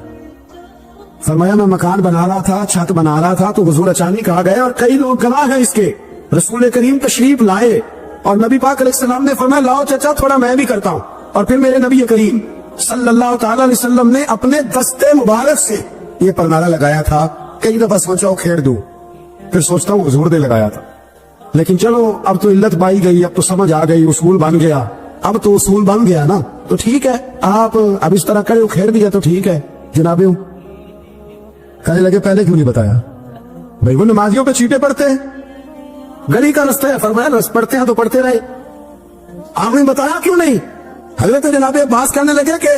فرمایا میں مکان بنا رہا تھا, چھت بنا رہا تھا, تو حضور اچانک آ گئے, اور کئی لوگ گواہ ہیں اس کے. رسول کریم تشریف لائے, اور نبی پاک علیہ السلام نے فرمایا لاؤ چچا تھوڑا میں بھی کرتا ہوں, اور پھر میرے نبی کریم صلی اللہ تعالی علیہ وسلم نے اپنے دستے مبارک سے یہ پرنالہ لگایا تھا. کئی دفعہ سوچا وہ کھیڑ دوں, پھر سوچتا ہوں حضور نے لگایا تھا. لیکن چلو اب تو علت پائی گئی, اب تو سمجھ آ گئی, اصول بن گیا, اب تو اصول بن گیا نا, تو ٹھیک ہے آپ اب اس طرح کرے, کھیڑ دیا تو ٹھیک ہے جناب. کہنے لگے پہلے کیوں نہیں بتایا؟ بھائی وہ نمازیوں پہ چیٹے پڑتے ہیں, گلی کا رستہ ہے, فرمایا پڑھتے ہیں تو پڑھتے رہے, آپ نے بتایا کیوں نہیں؟ حضرت جناب عباس کہنے لگے کہ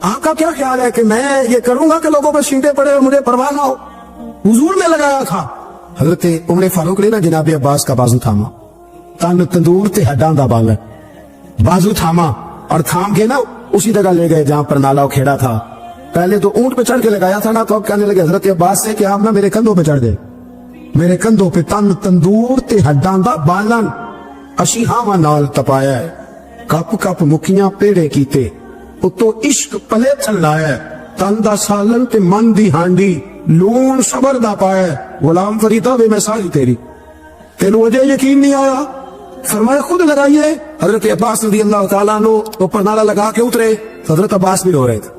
آپ کا کیا خیال ہے کہ میں یہ کروں گا کہ لوگوں پہ چھینٹے پڑے اور مجھے پرواہ نہ ہو؟ حضور نے لگایا تھا. حضرت عمر فاروق نے نا جناب عباس کا بازو تھاما, تن تندور تے ہڈاں دا بالن, بازو تھاما اور تھام کے نا اسی جگہ لے گئے جہاں پر نالا کھیڑا تھا. پہلے تو اونٹ پہ چڑھ کے لگایا تھا نا, تو اب کہنے لگے حضرت عباس سے کہ آپ نا میرے کندھوں پہ چڑھ گئے, میرے کندھوں پہ تن تندور تے ہڈاں دا بالن, اشی ہاواں نال تپایا ہے, کپ کپ مکیاں پیڑے کیتے, اتو عشق پلے چلایا, تن دا سالن تے من دی ہانڈی, لون صبر دا پایا, غلام فریدہ وے میں ساری تیری, تینوں وجہ یقین نہیں آیا؟ فرمایا خود لگائیے. حضرت عباس رضی اللہ تعالیٰ عنہ اوپر نالا لگا کے اترے, حضرت عباس بھی رو رہے تھے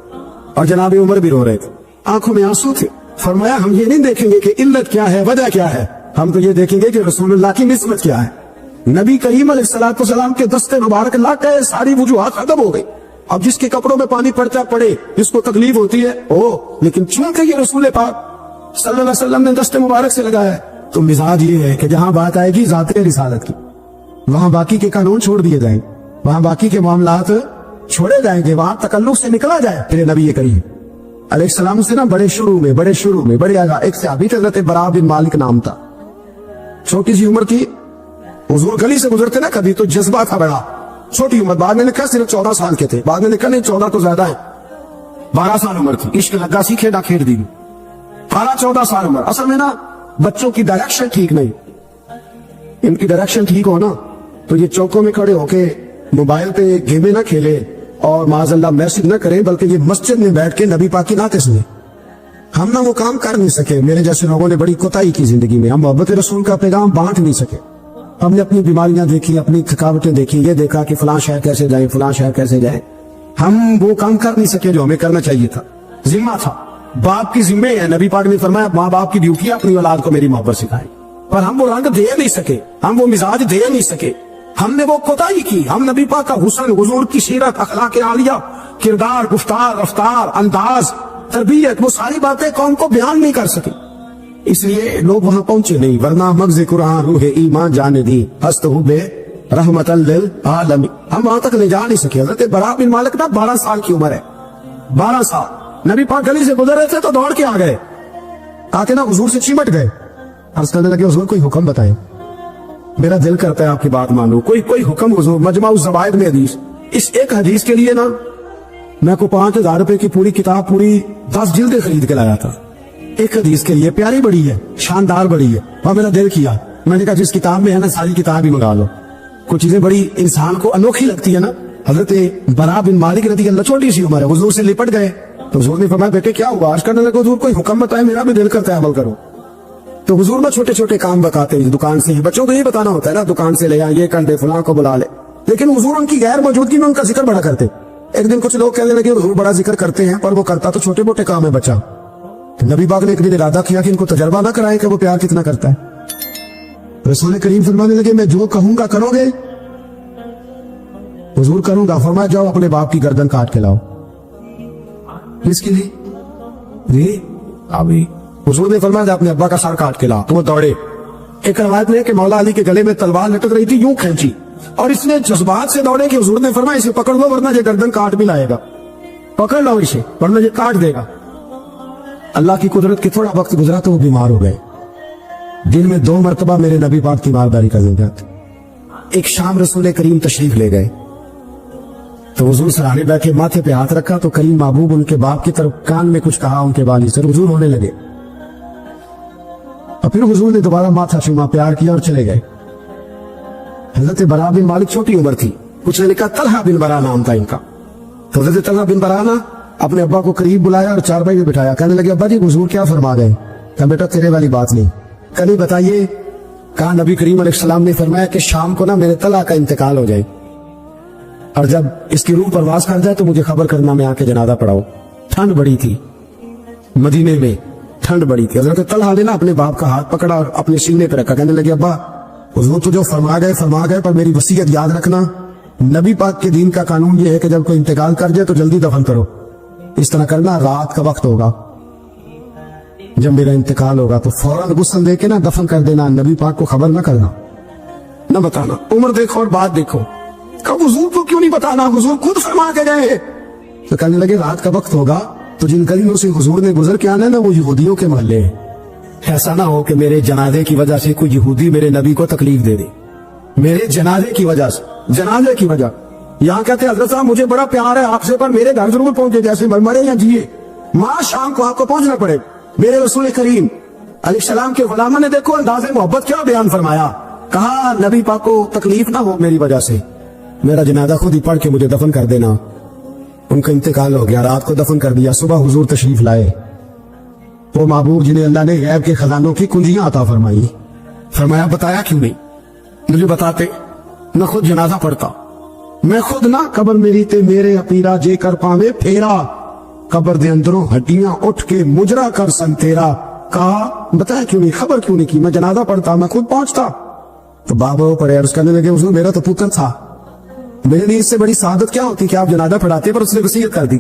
اور جناب عمر بھی رو رہے تھے, آنکھوں میں آنسو تھے. فرمایا ہم یہ نہیں دیکھیں گے کہ علت کیا ہے, وجہ کیا ہے, ہم تو یہ دیکھیں گے کہ رسول اللہ کی نسبت کیا ہے. نبی کریم علیہ السلام کے دستے مبارک لا کے ساری وجوہات ختم ہو گئی. اب جس کے کپڑوں میں پانی پڑتا پڑے, جس کو تکلیف ہوتی ہے لیکن چونکہ یہ رسول پاک صلی اللہ علیہ وسلم نے دستے مبارک سے لگایا ہے, تو مزاج یہ ہے کہ جہاں بات آئے گی ذات رسالت کی, وہاں باقی کے قانون چھوڑ دیے جائیں, وہاں باقی کے معاملات چھوڑے جائیں گے, وہاں تکلف سے نکلا جائے. پھر نبی کریم علیہ السلام سے نا بڑے شروع میں بڑے آگا ایک صحابی تھے, حضرت برا بن مالک نام تھا, چھوٹی سی عمر تھی. حضور گلی سے گزرتے نا کبھی تو جذبہ تھا بڑا, چھوٹی عمر, بعد میں لکھا صرف 14 سال کے تھے, بعد میں لکھا نہیں 14 تو زیادہ ہے, 12 سال عمر تھی. عشق لگا سی کھیڑا کھیڑ دی, 12-14 سال عمر. اصل میں نا بچوں کی ڈائریکشن ٹھیک نہیں, ان کی ڈائریکشن ٹھیک ہو نا تو یہ چوکوں میں کھڑے ہو کے موبائل پہ گیمیں نہ کھیلے اور معاذ اللہ میسج نہ کریں, بلکہ یہ مسجد میں بیٹھ کے نبی پاک کی نعتیں سنیں. ہم نہ وہ کام کر نہیں سکے, میرے جیسے لوگوں نے بڑی کوتاہی کی زندگی میں, ہم محبت رسول کا پیغام بانٹ نہیں سکے. ہم نے اپنی بیماریاں دیکھی, اپنی تھکاوٹیں دیکھی, یہ دیکھا کہ فلاں شہر کیسے جائیں, فلاں شہر کیسے جائیں. ہم وہ کام کر نہیں سکے جو ہمیں کرنا چاہیے تھا. ذمہ تھا, باپ کی ذمہ ہے. نبی پاک نے فرمایا ماں باپ کی ڈیوٹی ہے اپنی اولاد کو میری محبت سکھائیں, پر ہم وہ رنگ دے نہیں سکے, ہم وہ مزاج دے نہیں سکے, ہم نے وہ کوتاہی کی. ہم نبی پاک کا حسن, حضور کی سیرت, اخلاق عالیہ, کردار, گفتار, رفتار, انداز, تربیت, وہ ساری باتیں قوم کو بیان نہیں کر سکے, اس لیے لوگ وہاں پہنچے نہیں. ورنہ مغز قرآن روح ایمان جانے دی, ہست ہو بے رحمت للعالمین, ہم وہاں تک لے جا نہیں سکے. حضرت برا بن مالک نا 12 سال کی عمر ہے, 12 سال. نبی پاک گلی سے گزر رہے تھے تو دوڑ کے آ گئے, آ کے نا حضور سے چمٹ گئے, عرض کرنے لگے حضور کوئی حکم بتائیں, میرا دل کرتا ہے آپ کی بات مانوں, کوئی حکم حضور. مجمع الزوائد میں حدیث, اس ایک حدیث کے لیے نا میں کو 5,000 روپے کی پوری کتاب, پوری 10 جلدیں خرید کے لایا تھا. ایک حدیث کے لیے, پیاری بڑی ہے, شاندار بڑی ہے. وہاں میرا دل کیا, میں نے کہا جس کتاب میں ہے نا ساری کتاب ہی منگا لو. کچھ چیزیں بڑی انسان کو انوکھی لگتی ہے نا. حضرت برا بن مالک رضی اللہ, چھوٹی سی عمر ہے, حضور سے لپٹ گئے. تو حضور نے فرمایا بیٹے کیا ہوا؟ عرض کرنے لگے حضور کوئی حکم بتائے, میرا بھی دل کرتا ہے عمل کرو. تو حضور میں چھوٹے چھوٹے کام بتاتے ہیں, دکان سے, بچوں کو یہ بتانا ہوتا ہے نا, دکان سے لے آ, یہ کر دے, فلاں کو بلا لے. لیکن حضور ان کی غیر موجودگی میں ان کا ذکر بڑا کرتے. ایک دن کچھ لوگ کہنے لگے حضور بڑا ذکر کرتے ہیں, پر وہ کرتا تو چھوٹے موٹے کام ہے بچہ. نبی پاک نے ایک دن ارادہ کیا کہ ان کو تجربہ نہ کرائے کہ وہ پیار کتنا کرتا ہے. رسول کریم فرمانے لگے میں جو کہوں گا کرو گے؟ حضور کروں گا. فرمایا جاؤ اپنے باپ کی گردن کاٹ کے لاؤ. کس کے لیے؟ جی ابھی. حضور نے فرمایا اپنے ابا کا سر کاٹ کے لا. تو وہ دوڑے. ایک روایت میں کہ مولا علی کے گلے میں تلوار لٹک رہی تھی, یوں کھینچی, اور اس نے جذبات سے دوڑے کہ حضور نے فرمایا اسے پکڑ لو ورنہ یہ گردن کاٹ بھی لائے گا, پکڑ لو اسے ورنہ یہ کاٹ دے گا. اللہ کی قدرت کے تھوڑا وقت گزرا تو وہ بیمار ہو گئے. دن میں 2 مرتبہ میرے نبی پاک تیمارداری کر دیتے تھے. ایک شام رسول کریم تشریف لے گئے تو حضور سرانے بیٹھے, ماتھے پہ ہاتھ رکھا تو کریم محبوب ان کے باپ کی طرف کان میں کچھ کہا, ان کے والی سے حضور ہونے لگے. اور پھر حضور نے دوبارہ ماتھا چوما, پیار کیا اور چلے گئے. حضرت برا بن مالک چھوٹی عمر تھی, کچھ نے لکھا طلحہ بن برا نام تھا ان کا. تو حضرت طلحہ بن برا نا اپنے ابا کو قریب بلایا اور چارپائی میں بٹھایا. کہنے لگے ابا جی حضور کیا فرما گئے؟ کہا بیٹا تیرے والی بات نہیں. کہیں بتائیے. کہا نبی کریم علیہ السلام نے فرمایا کہ شام کو نا میرے طلحہ کا انتقال ہو جائے, اور جب اس کی روح پرواز کر جائے تو مجھے خبر کرنا, میں آ کے جنازہ پڑھاؤ. ٹھنڈ بڑی تھی, مدینے میں ٹھنڈ بڑی تھی. حضرت طلحہ نے نا اپنے باپ کا ہاتھ پکڑا اور اپنے سینے پہ رکھا. کہنے لگے ابا حضور تو جو فرما گئے, پر میری وصیت یاد رکھنا, نبی پاک کے دین کا قانون یہ ہے کہ جب کوئی انتقال کر جائے تو جلدی دفن کرو. اس طرح کرنا, رات کا وقت ہوگا, جب میرا انتقال ہوگا تو فوراً غسل دے کے نا دفن کر دینا, نبی پاک کو خبر نہ کرنا, نہ بتانا. عمر دیکھو اور بات دیکھو. کب حضور کو کیوں نہیں بتانا؟ حضور خود فرما کے گئے تو کہنے لگے رات کا وقت ہوگا تو جن گلیوں سے حضور نے گزر کے آنا نا وہ یہودیوں کے محلے ہیں، ایسا نہ ہو کہ میرے جنازے کی وجہ سے کوئی یہودی میرے نبی کو تکلیف دے دے، میرے جنازے کی وجہ سے، جنازے کی وجہ یہاں کہتے ہیں حضرت صاحب مجھے بڑا پیار ہے آپ سے، پر میرے گھر ضرور پہنچے، جیسے مرے یا جیے ماں شام کو آپ کو پہنچنا پڑے۔ میرے رسول کریم علیہ السلام کے غلاموں نے دیکھو انداز محبت کیا بیان فرمایا، کہا نبی پاک کو تکلیف نہ ہو میری وجہ سے، میرا جنازہ خود ہی پڑھ کے مجھے دفن کر دینا۔ ان کا انتقال ہو گیا، رات کو دفن کر دیا، صبح حضور تشریف لائے، وہ معبود جنہیں اللہ نے غیب کے خزانوں کی کنجیاں عطا فرمائی، فرمایا بتایا کیوں نہیں، مجھے بتاتے نہ خود جنازہ پڑھتا، میں خود نہ قبر میری تے میرے اپیرا جے کر پاوے پھیرا، قبر دے اندروں ہڈیاں اٹھ کے مجرا کر سن تیرا، کہا بتایا کیوں نہیں، خبر کیوں نہیں کی، میں جنازہ پڑھتا، میں خود پہنچتا۔ تو بابا پڑے عرض کرنے لگے حضور میرا تو پتر تھا، میرے لیے اس سے بڑی سعادت کیا ہوتی کہ آپ جنازہ پڑھاتے، پر اس نے وصیت کر دی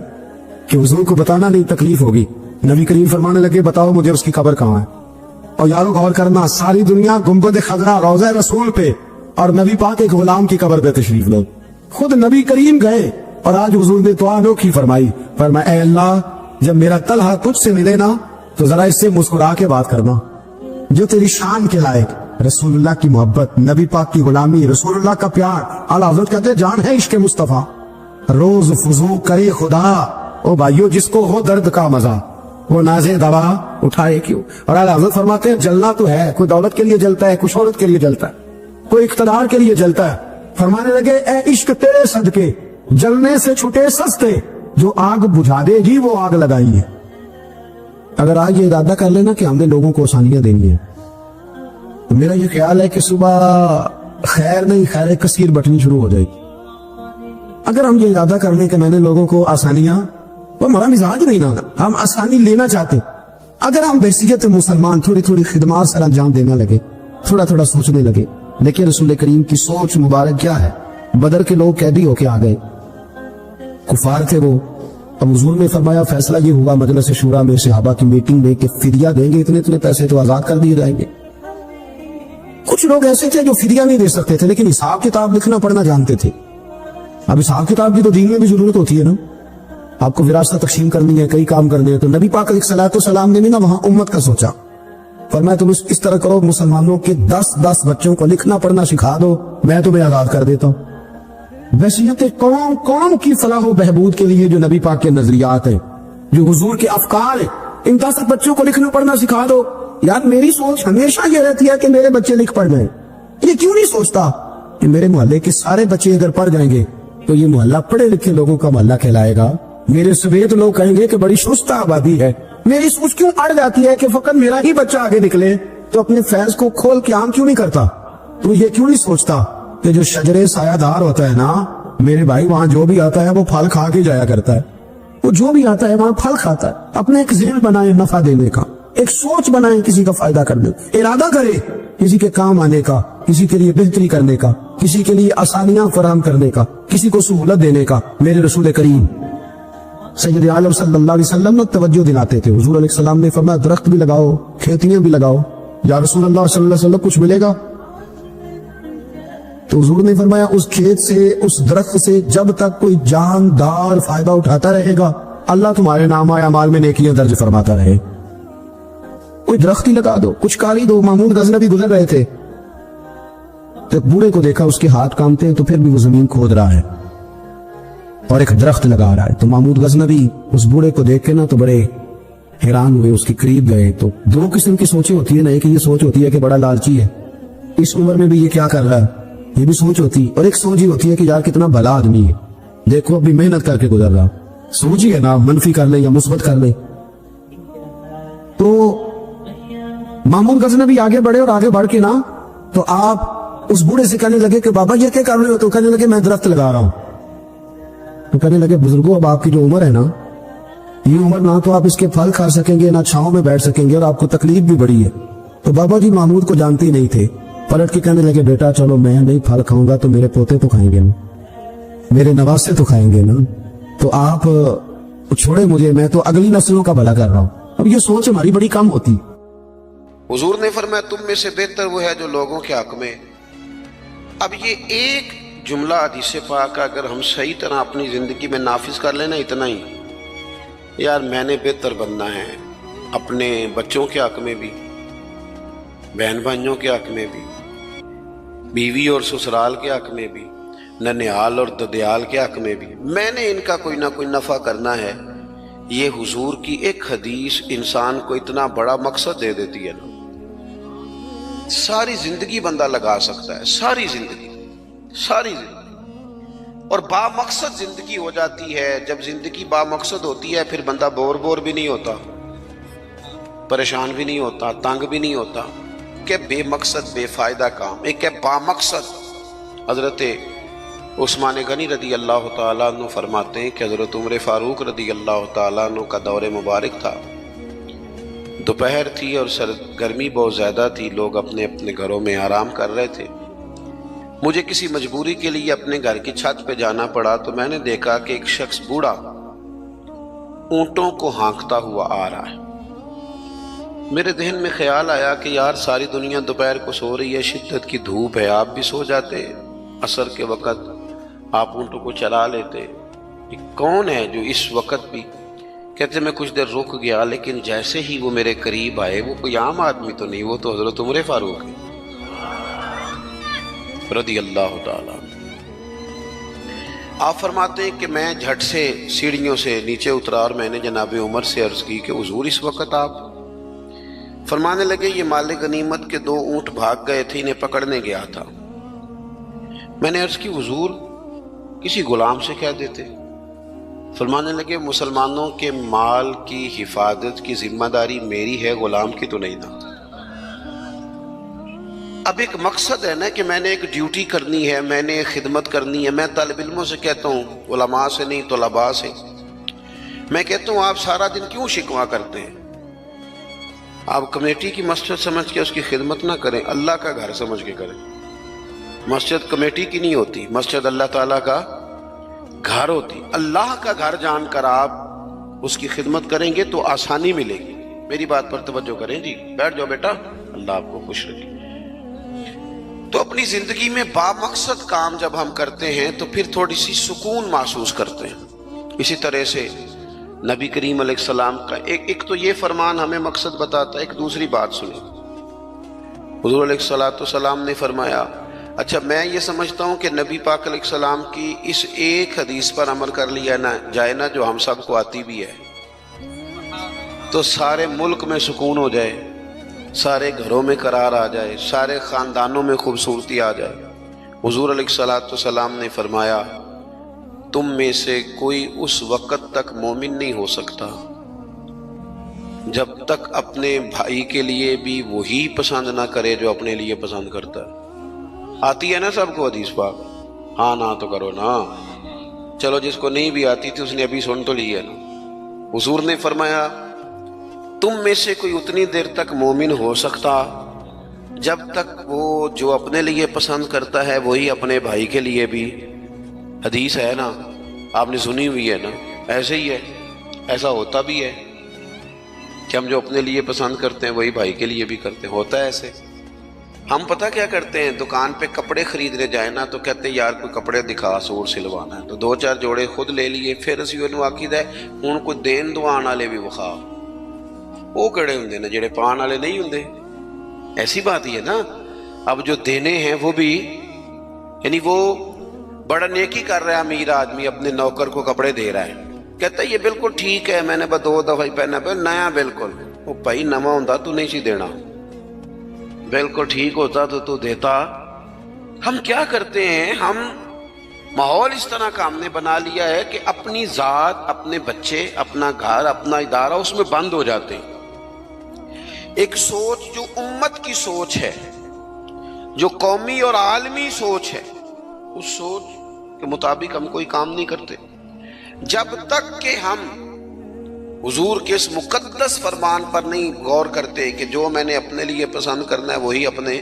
کہ حضور کو بتانا نہیں تکلیف ہوگی۔ نبی کریم فرمانے لگے بتاؤ مجھے اس کی قبر کہاں ہے۔ اور یارو غور کرنا، ساری دنیا گنبد خضرا روضہ رسول پہ اور نبی پاک ایک غلام کی قبر پہ تشریف لو، خود نبی کریم گئے اور آج حضور نے دعا انوکھی فرمائی، فرمایا اے اللہ جب میرا طلحہ تجھ سے ملے نا تو ذرا اس سے مسکرا کے بات کرنا، جو تیری شان کے لائق، رسول اللہ کی محبت، نبی پاک کی غلامی، رسول اللہ کا پیار۔ اعلیٰ حضرت کہتے ہیں جان ہے عشق مصطفیٰ، روز فضو کرے خدا، او بھائیو جس کو ہو درد کا مزہ وہ نازے دوا اٹھائے کیوں۔ اور اعلیٰ حضرت فرماتے ہیں جلنا تو ہے، کوئی دولت کے لیے جلتا ہے، کوئی شہرت کے لیے جلتا ہے، کوئی اقتدار کے لیے جلتا ہے۔ فرمانے لگے اے عشق تیرے صدقے جلنے سے چھٹے سستے، جو آگ بجھا دے گی وہ آگ لگائی ہے۔ اگر آج یہ ارادہ کر لینا کہ ہم نے لوگوں کو آسانیاں دینی ہیں، تو میرا یہ خیال ہے کہ صبح خیر نہیں خیر کثیر بٹنی شروع ہو جائے گی۔ اگر ہم یہ ارادہ کر لیں کہ میں نے لوگوں کو آسانیاں، وہ ہمارا مزاج نہیں نا، ہم آسانی لینا چاہتے، اگر ہم بحیثیت مسلمان تھوڑی تھوڑی خدمات سر انجام دینے لگے، تھوڑا تھوڑا سوچنے لگے، دیکھیں رسول کریم کی سوچ مبارک کیا ہے۔ بدر کے لوگ قیدی ہو کے آ گئے، کفار تھے وہ، اب حضور نے فرمایا فیصلہ یہ ہوا مجلس شورا میں صحابہ کی میٹنگ میں کہ فدیہ دیں گے اتنے اتنے پیسے تو آزاد کر دیے جائیں گے۔ کچھ لوگ ایسے تھے جو فدیہ نہیں دے سکتے تھے لیکن حساب کتاب لکھنا پڑھنا جانتے تھے۔ اب حساب کتاب کی تو دین میں بھی ضرورت ہوتی ہے نا، آپ کو وراثت تقسیم کرنی ہے، کئی کام کرنے ہیں، تو نبی پاک علیہ الصلوۃ والسلام نے بھی نا وہاں امت کا سوچا، فرمایا تم اس طرح کرو مسلمانوں کے 10 بچوں کو لکھنا پڑھنا سکھا دو، میں تمہیں آزاد کر دیتا ہوں۔ بحیثیت قوم کی فلاح و بہبود کے لیے جو نبی پاک کے نظریات ہیں، جو حضور کے افکار ہیں، ان 10 بچوں کو لکھنا پڑھنا سکھا دو۔ یار میری سوچ ہمیشہ یہ رہتی ہے کہ میرے بچے لکھ پڑھ جائیں، یہ کیوں نہیں سوچتا کہ میرے محلے کے سارے بچے اگر پڑھ جائیں گے تو یہ محلہ پڑھے لکھے لوگوں کا محلہ کہلائے گا، میرے سویت لوگ کہیں گے کہ بڑی شستہ آبادی ہے۔ میری سوچ کیوں اڑ جاتی ہے کہ فقط میرا ہی بچہ آگے نکلے، تو اپنے فیض کو کھول کے عام کیوں نہیں کرتا؟ تو یہ کیوں نہیں سوچتا کہ جو شجرے سایہ دار ہوتا ہے نا میرے بھائی، وہاں جو بھی آتا ہے وہ پھل کھا کے جایا کرتا ہے، وہ جو بھی آتا ہے وہاں پھل کھاتا ہے۔ اپنے ایک ذہن بنائیں نفع دینے کا، ایک سوچ بنائیں کسی کا فائدہ کرنے، ارادہ کرے کسی کے کام آنے کا، کسی کے لیے بہتری کرنے کا، کسی کے لیے آسانیاں فراہم کرنے کا، کسی کو سہولت دینے کا۔ میرے رسول کریم سید عالم صلی اللہ علیہ وسلم توجہ دلاتے تھے، حضور علیہ السلام نے فرمایا درخت بھی لگاؤ، کھیتیاں بھی لگاؤ، یا رسول اللہ صلی اللہ علیہ وسلم کچھ ملے گا؟ تو حضور نے فرمایا اس کھیت سے، اس درخت سے جب تک کوئی جاندار فائدہ اٹھاتا رہے گا اللہ تمہارے نام اعمال میں نیکیاں درج فرماتا رہے۔ کوئی درخت ہی لگا دو، کچھ کاری دو۔ محمود غزنوی گزر رہے تھے تو بوڑھے کو دیکھا اس کے ہاتھ کامتے ہیں تو پھر بھی وہ زمین کھود رہا ہے اور ایک درخت لگا رہا ہے۔ تو محمود غزنوی اس بوڑھے کو دیکھ کے نا تو بڑے حیران ہوئے، اس کے قریب گئے۔ تو دو قسم کی سوچیں ہوتی ہے نا، ایک یہ سوچ ہوتی ہے کہ بڑا لالچی ہے، اس عمر میں بھی یہ کیا کر رہا ہے، یہ بھی سوچ ہوتی، اور ایک سوچ ہی ہوتی ہے کہ یار کتنا بھلا آدمی ہے، دیکھو ابھی محنت کر کے گزر رہا۔ سوچ ہی ہے نا، منفی کر لے یا مثبت کر لے۔ تو محمود غزنوی آگے بڑھے اور آگے بڑھ کے نا تو آپ اس بوڑھے سے کہنے لگے کہ بابا یہ کیا کر رہے ہو؟ تو کہنے لگے میں درخت لگا رہا ہوں۔ تو کہنے لگے بزرگوں اب آپ کی جو عمر ہے نا، یہ عمر نہ تو آپ اس کے پھل کھا سکیں گے، نہ چھاؤں میں بیٹھ سکیں گے، اور آپ کو تکلیف بھی بڑی ہے۔ تو بابا جی محمود کو جانتے ہی نہیں تھے، پلٹ کے کہنے لگے بیٹا چلو میں نہیں پھل کھاؤں گا تو میرے پوتے تو کھائیں گے نا، میرے نواسے تو کھائیں گے نا، تو آپ چھوڑے مجھے، میں تو اگلی نسلوں کا بھلا کر رہا ہوں۔ اب یہ سوچ ہماری بڑی کم ہوتی۔ حضور نے فرمایا تم میں سے بہتر وہ ہے جو لوگوں کے حق میں۔ اب یہ ایک جملہ حدیث پاک کا اگر ہم صحیح طرح اپنی زندگی میں نافذ کر لینا اتنا ہی، یار میں نے بہتر بننا ہے، اپنے بچوں کے حق میں بھی، بہن بھائیوں کے حق میں بھی، بیوی اور سسرال کے حق میں بھی، ننیال اور ددیال کے حق میں بھی، میں نے ان کا کوئی نہ کوئی نفع کرنا ہے۔ یہ حضور کی ایک حدیث انسان کو اتنا بڑا مقصد دے دیتی ہے نا، ساری زندگی بندہ لگا سکتا ہے، ساری زندگی اور با مقصد زندگی ہو جاتی ہے۔ جب زندگی با مقصد ہوتی ہے پھر بندہ بور بھی نہیں ہوتا، پریشان بھی نہیں ہوتا، تنگ بھی نہیں ہوتا کہ بے مقصد بے فائدہ کام۔ ایک ہے با مقصد۔ حضرت عثمان غنی رضی اللہ تعالیٰ عنہ فرماتے ہیں کہ حضرت عمر فاروق رضی اللہ تعالیٰ عنہ کا دور مبارک تھا، دوپہر تھی اور گرمی بہت زیادہ تھی، لوگ اپنے اپنے گھروں میں آرام کر رہے تھے۔ مجھے کسی مجبوری کے لیے اپنے گھر کی چھت پہ جانا پڑا تو میں نے دیکھا کہ ایک شخص بوڑھا اونٹوں کو ہانکتا ہوا آ رہا ہے۔ میرے ذہن میں خیال آیا کہ یار ساری دنیا دوپہر کو سو رہی ہے، شدت کی دھوپ ہے، آپ بھی سو جاتے، عصر کے وقت آپ اونٹوں کو چلا لیتے، یہ کون ہے جو اس وقت بھی؟ کہتے میں کچھ دیر رک گیا، لیکن جیسے ہی وہ میرے قریب آئے، وہ کوئی عام آدمی تو نہیں، وہ تو حضرت عمر فاروق ہے رضی اللہ تعالیٰ۔ آپ فرماتے ہیں کہ میں جھٹ سے سیڑھیوں سے نیچے اترا اور میں نے جناب عمر سے عرض کی کہ حضور اس وقت آپ؟ فرمانے لگے یہ مال غنیمت کے 2 اونٹ بھاگ گئے تھے، انہیں پکڑنے گیا تھا۔ میں نے عرض کی حضور کسی غلام سے کہہ دیتے۔ فرمانے لگے مسلمانوں کے مال کی حفاظت کی ذمہ داری میری ہے، غلام کی تو نہیں نا۔ اب ایک مقصد ہے نا کہ میں نے ایک ڈیوٹی کرنی ہے، میں نے ایک خدمت کرنی ہے۔ میں طالب علموں سے کہتا ہوں، علماء سے نہیں، طلباء سے میں کہتا ہوں آپ سارا دن کیوں شکوا کرتے ہیں؟ آپ کمیٹی کی مسجد سمجھ کے اس کی خدمت نہ کریں، اللہ کا گھر سمجھ کے کریں۔ مسجد کمیٹی کی نہیں ہوتی، مسجد اللہ تعالیٰ کا گھر ہوتی۔ اللہ کا گھر جان کر آپ اس کی خدمت کریں گے تو آسانی ملے گی۔ میری بات پر توجہ کریں جی، بیٹھ جاؤ بیٹا، اللہ آپ کو خوش رکھے۔ تو اپنی زندگی میں با مقصد کام جب ہم کرتے ہیں تو پھر تھوڑی سی سکون محسوس کرتے ہیں۔ اسی طرح سے نبی کریم علیہ السلام کا ایک تو یہ فرمان ہمیں مقصد بتاتا ہے۔ ایک دوسری بات سنیں، حضور علیہ السلام نے فرمایا، اچھا میں یہ سمجھتا ہوں کہ نبی پاک علیہ السلام کی اس ایک حدیث پر عمل کر لیا نہ جائے نا، جو ہم سب کو آتی بھی ہے، تو سارے ملک میں سکون ہو جائے، سارے گھروں میں قرار آ جائے، سارے خاندانوں میں خوبصورتی آ جائے۔ حضور علیہ السلام نے فرمایا تم میں سے کوئی اس وقت تک مومن نہیں ہو سکتا جب تک اپنے بھائی کے لیے بھی وہی پسند نہ کرے جو اپنے لیے پسند کرتا ہے۔ آتی ہے نا سب کو حدیث پاک؟ ہاں نہ تو کرو نا، چلو جس کو نہیں بھی آتی تھی اس نے ابھی سن تو لی ہے نا۔ حضور نے فرمایا تم میں سے کوئی اتنی دیر تک مومن ہو سکتا جب تک وہ جو اپنے لیے پسند کرتا ہے وہی اپنے بھائی کے لیے بھی۔ حدیث ہے نا، آپ نے سنی ہوئی ہے نا، ایسے ہی ہے، ایسا ہوتا بھی ہے کہ ہم جو اپنے لیے پسند کرتے ہیں وہی بھائی کے لیے بھی کرتے ہیں، ہوتا ہے ایسے۔ ہم پتہ کیا کرتے ہیں، دکان پہ کپڑے خریدنے جائیں نا تو کہتے ہیں یار کوئی کپڑے دکھا، سور سلوانا ہے، تو 2-4 جوڑے خود لے لیے، پھر اسی انہوں آکید ہے ہوں کوئی دین دوان والے بھی وکھا، وہ کڑے ہوں نا جڑے پان والے نہیں ہوں۔ ایسی بات ہی ہے نا، اب جو دینے ہیں وہ بھی، یعنی وہ بڑا نیکی کر رہا ہے امیر آدمی، اپنے نوکر کو کپڑے دے رہا ہے، کہتا ہے یہ بالکل ٹھیک ہے، میں نے بس 2 دفعہ ہی پہنا پہ نیا، بالکل وہ بھائی نواں ہوتا تو نہیں سی دینا، بالکل ٹھیک ہوتا تو دیتا۔ ہم کیا کرتے ہیں، ہم ماحول اس طرح کا ہم نے بنا لیا ہے کہ اپنی ذات، اپنے بچے، اپنا گھر، اپنا ادارہ اس میں بند ہو جاتے ہیں۔ ایک سوچ جو امت کی سوچ ہے، جو قومی اور عالمی سوچ ہے، اس سوچ کے مطابق ہم کوئی کام نہیں کرتے جب تک کہ ہم حضور کے اس مقدس فرمان پر نہیں غور کرتے کہ جو میں نے اپنے لیے پسند کرنا ہے وہی اپنے۔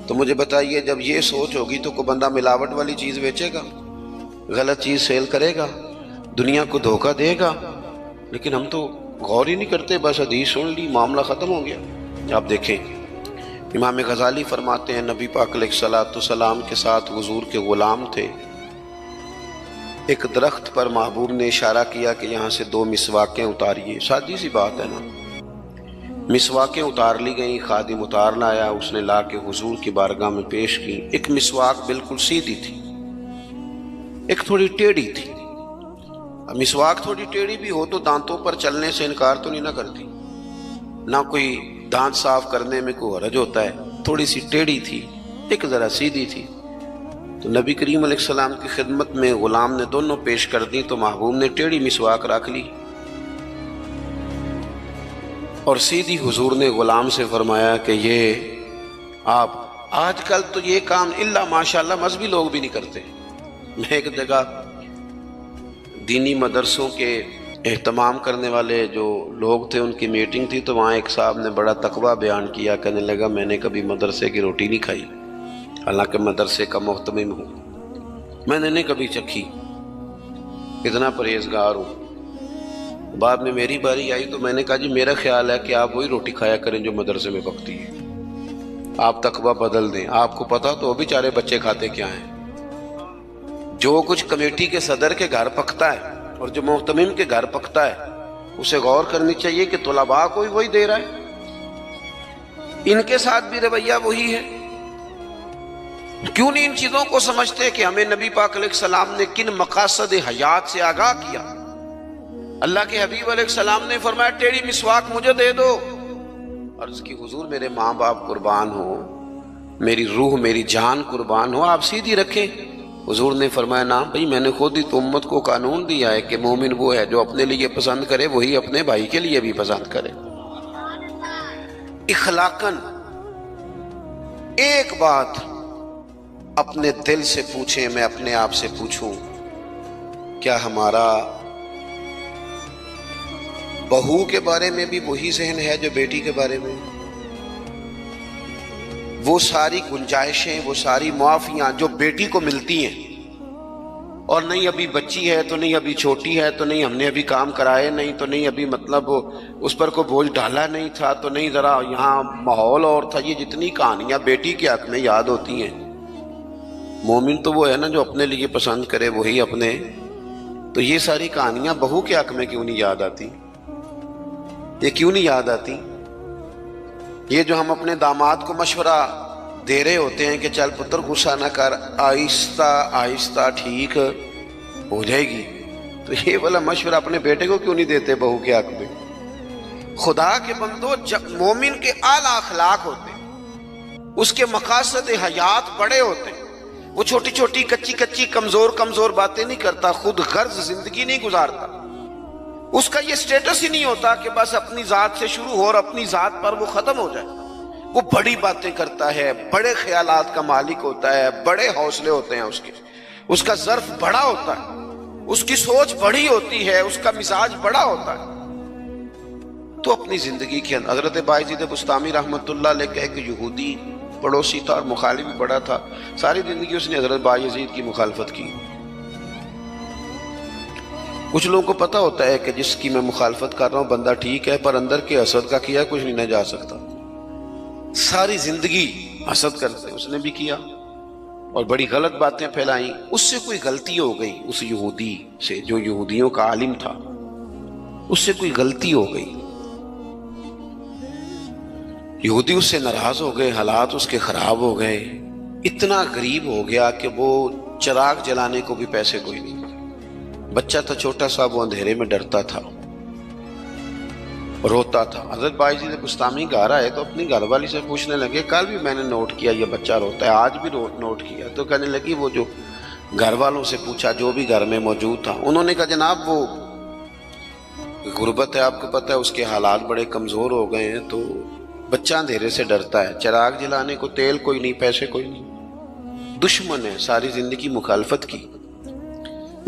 تو مجھے بتائیے جب یہ سوچ ہوگی تو کوئی بندہ ملاوٹ والی چیز بیچے گا، غلط چیز سیل کرے گا، دنیا کو دھوکہ دے گا؟ لیکن ہم تو غور ہی نہیں کرتے، بس حدیث سن لی، معاملہ ختم ہو گیا۔ آپ دیکھیں امام غزالی فرماتے ہیں نبی پاک علیہ الصلوۃ والسلام کے ساتھ حضور کے غلام تھے، ایک درخت پر محبوب نے اشارہ کیا کہ یہاں سے 2 مسواکیں اتاریے، سادی سی بات ہے نا، مسواکیں اتار لی گئیں، خادم اتار لایا، اس نے لا کے حضور کی بارگاہ میں پیش کی۔ ایک مسواک بالکل سیدھی تھی، ایک تھوڑی ٹیڑھی تھی۔ مسواک تھوڑی ٹیڑھی بھی ہو تو دانتوں پر چلنے سے انکار تو نہیں نہ کرتی، نہ کوئی دانت صاف کرنے میں کوئی حرج ہوتا ہے، تھوڑی سی ٹیڑھی تھی، ایک ذرا سیدھی تھی۔ تو نبی کریم علیہ السلام کی خدمت میں غلام نے دونوں پیش کر دی تو محبوب نے ٹیڑھی مسواک رکھ لی اور سیدھی حضور نے غلام سے فرمایا کہ یہ آپ آج کل تو یہ کام الا ماشاءاللہ مذہبی لوگ بھی نہیں کرتے۔ میں ایک جگہ دینی مدرسوں کے اہتمام کرنے والے جو لوگ تھے ان کی میٹنگ تھی، تو وہاں ایک صاحب نے بڑا تقویٰ بیان کیا، کہنے لگا میں نے کبھی مدرسے کی روٹی نہیں کھائی، حالانکہ مدرسے کا محتمم ہوں، میں نے نہیں کبھی چکھی، اتنا پرہیزگار ہوں۔ بعد میں میری باری آئی تو میں نے کہا جی میرا خیال ہے کہ آپ وہی روٹی کھایا کریں جو مدرسے میں پکتی ہے، آپ تقویٰ بدل دیں۔ آپ کو پتا تو وہ بیچارے بچے کھاتے کیا ہیں، جو کچھ کمیٹی کے صدر کے گھر پکتا ہے اور جو محتمم کے گھر پکتا ہے اسے غور کرنی چاہیے کہ طلباء کو وہی دے رہا ہے، ان کے ساتھ بھی رویہ وہی ہے۔ کیوں نہیں ان چیزوں کو سمجھتے کہ ہمیں نبی پاک علیہ السلام نے کن مقاصد حیات سے آگاہ کیا؟ اللہ کے حبیب علیہ السلام نے فرمایا ٹیڑھی مسواک مجھے دے دو۔ عرض کی حضور میرے ماں باپ قربان ہو، میری روح میری جان قربان ہو، آپ سیدھی رکھیں۔ حضور نے فرمایا نا بھئی، میں نے خود ہی تو امت کو قانون دیا ہے کہ مومن وہ ہے جو اپنے لیے پسند کرے وہی اپنے بھائی کے لیے بھی پسند کرے۔ اخلاقاً ایک بات اپنے دل سے پوچھیں، میں اپنے آپ سے پوچھوں، کیا ہمارا بہو کے بارے میں بھی وہی ذہن ہے جو بیٹی کے بارے میں؟ وہ ساری گنجائشیں، وہ ساری معافیاں جو بیٹی کو ملتی ہیں، اور نہیں ابھی بچی ہے تو نہیں ابھی چھوٹی ہے تو نہیں ہم نے ابھی کام کرائے نہیں تو نہیں ابھی مطلب اس پر کوئی بوجھ ڈالا نہیں تھا تو نہیں ذرا یہاں ماحول اور تھا، یہ جتنی کہانیاں بیٹی کے حق میں یاد ہوتی ہیں۔ مومن تو وہ ہے نا جو اپنے لیے پسند کرے وہی اپنے، تو یہ ساری کہانیاں بہو کے حق میں کیوں نہیں یاد آتی؟ یہ کیوں نہیں یاد آتی؟ یہ جو ہم اپنے داماد کو مشورہ دے رہے ہوتے ہیں کہ چل پتر غصہ نہ کر، آہستہ آہستہ ٹھیک ہو جائے گی، تو یہ والا مشورہ اپنے بیٹے کو کیوں نہیں دیتے بہو کے حق میں؟ خدا کے بندو، جب مومن کے اعلیٰ اخلاق ہوتے ہیں، اس کے مقاصد حیات بڑے ہوتے ہیں، وہ چھوٹی چھوٹی کچی کچی کمزور باتیں نہیں کرتا، خود غرض زندگی نہیں گزارتا، اس کا یہ سٹیٹس ہی نہیں ہوتا کہ بس اپنی ذات سے شروع ہو اور اپنی ذات پر وہ ختم ہو جائے۔ وہ بڑی باتیں کرتا ہے، بڑے خیالات کا مالک ہوتا ہے، بڑے حوصلے ہوتے ہیں اس کا ظرف بڑا ہوتا ہے، اس کی سوچ بڑی ہوتی ہے، اس کا مزاج بڑا ہوتا ہے۔ تو اپنی زندگی کے اندر حضرت بایزید بسطامی رحمۃ اللہ علیہ کا ایک یہودی پڑوسی تھا اور مخالف بھی بڑا تھا، ساری زندگی اس نے حضرت بایزید کی مخالفت کی۔ کچھ لوگوں کو پتہ ہوتا ہے کہ جس کی میں مخالفت کر رہا ہوں بندہ ٹھیک ہے، پر اندر کے حسد کا کیا کچھ نہیں نہ جا سکتا، ساری زندگی حسد کرتے، اس نے بھی کیا اور بڑی غلط باتیں پھیلائیں۔ اس سے کوئی غلطی ہو گئی، اس یہودی سے جو یہودیوں کا عالم تھا، اس سے کوئی غلطی ہو گئی، یہودی اس سے ناراض ہو گئے، حالات اس کے خراب ہو گئے، اتنا غریب ہو گیا کہ وہ چراغ جلانے کو بھی پیسے کوئی نہیں، بچہ تھا چھوٹا سا، وہ اندھیرے میں ڈرتا تھا، روتا تھا۔ حضرت بایزید بسطامی گھر آئے تو اپنی گھر والی سے پوچھنے لگے، کل بھی میں نے نوٹ کیا یہ بچہ روتا ہے، آج بھی نوٹ کیا، تو کہنے لگی وہ جو گھر والوں سے پوچھا جو بھی گھر میں موجود تھا، انہوں نے کہا جناب وہ غربت ہے، آپ کو پتہ ہے اس کے حالات بڑے کمزور ہو گئے ہیں، تو بچہ اندھیرے سے ڈرتا ہے، چراغ جلانے کو تیل کوئی نہیں، پیسے کوئی نہیں، دشمن ہے، ساری زندگی مخالفت کی۔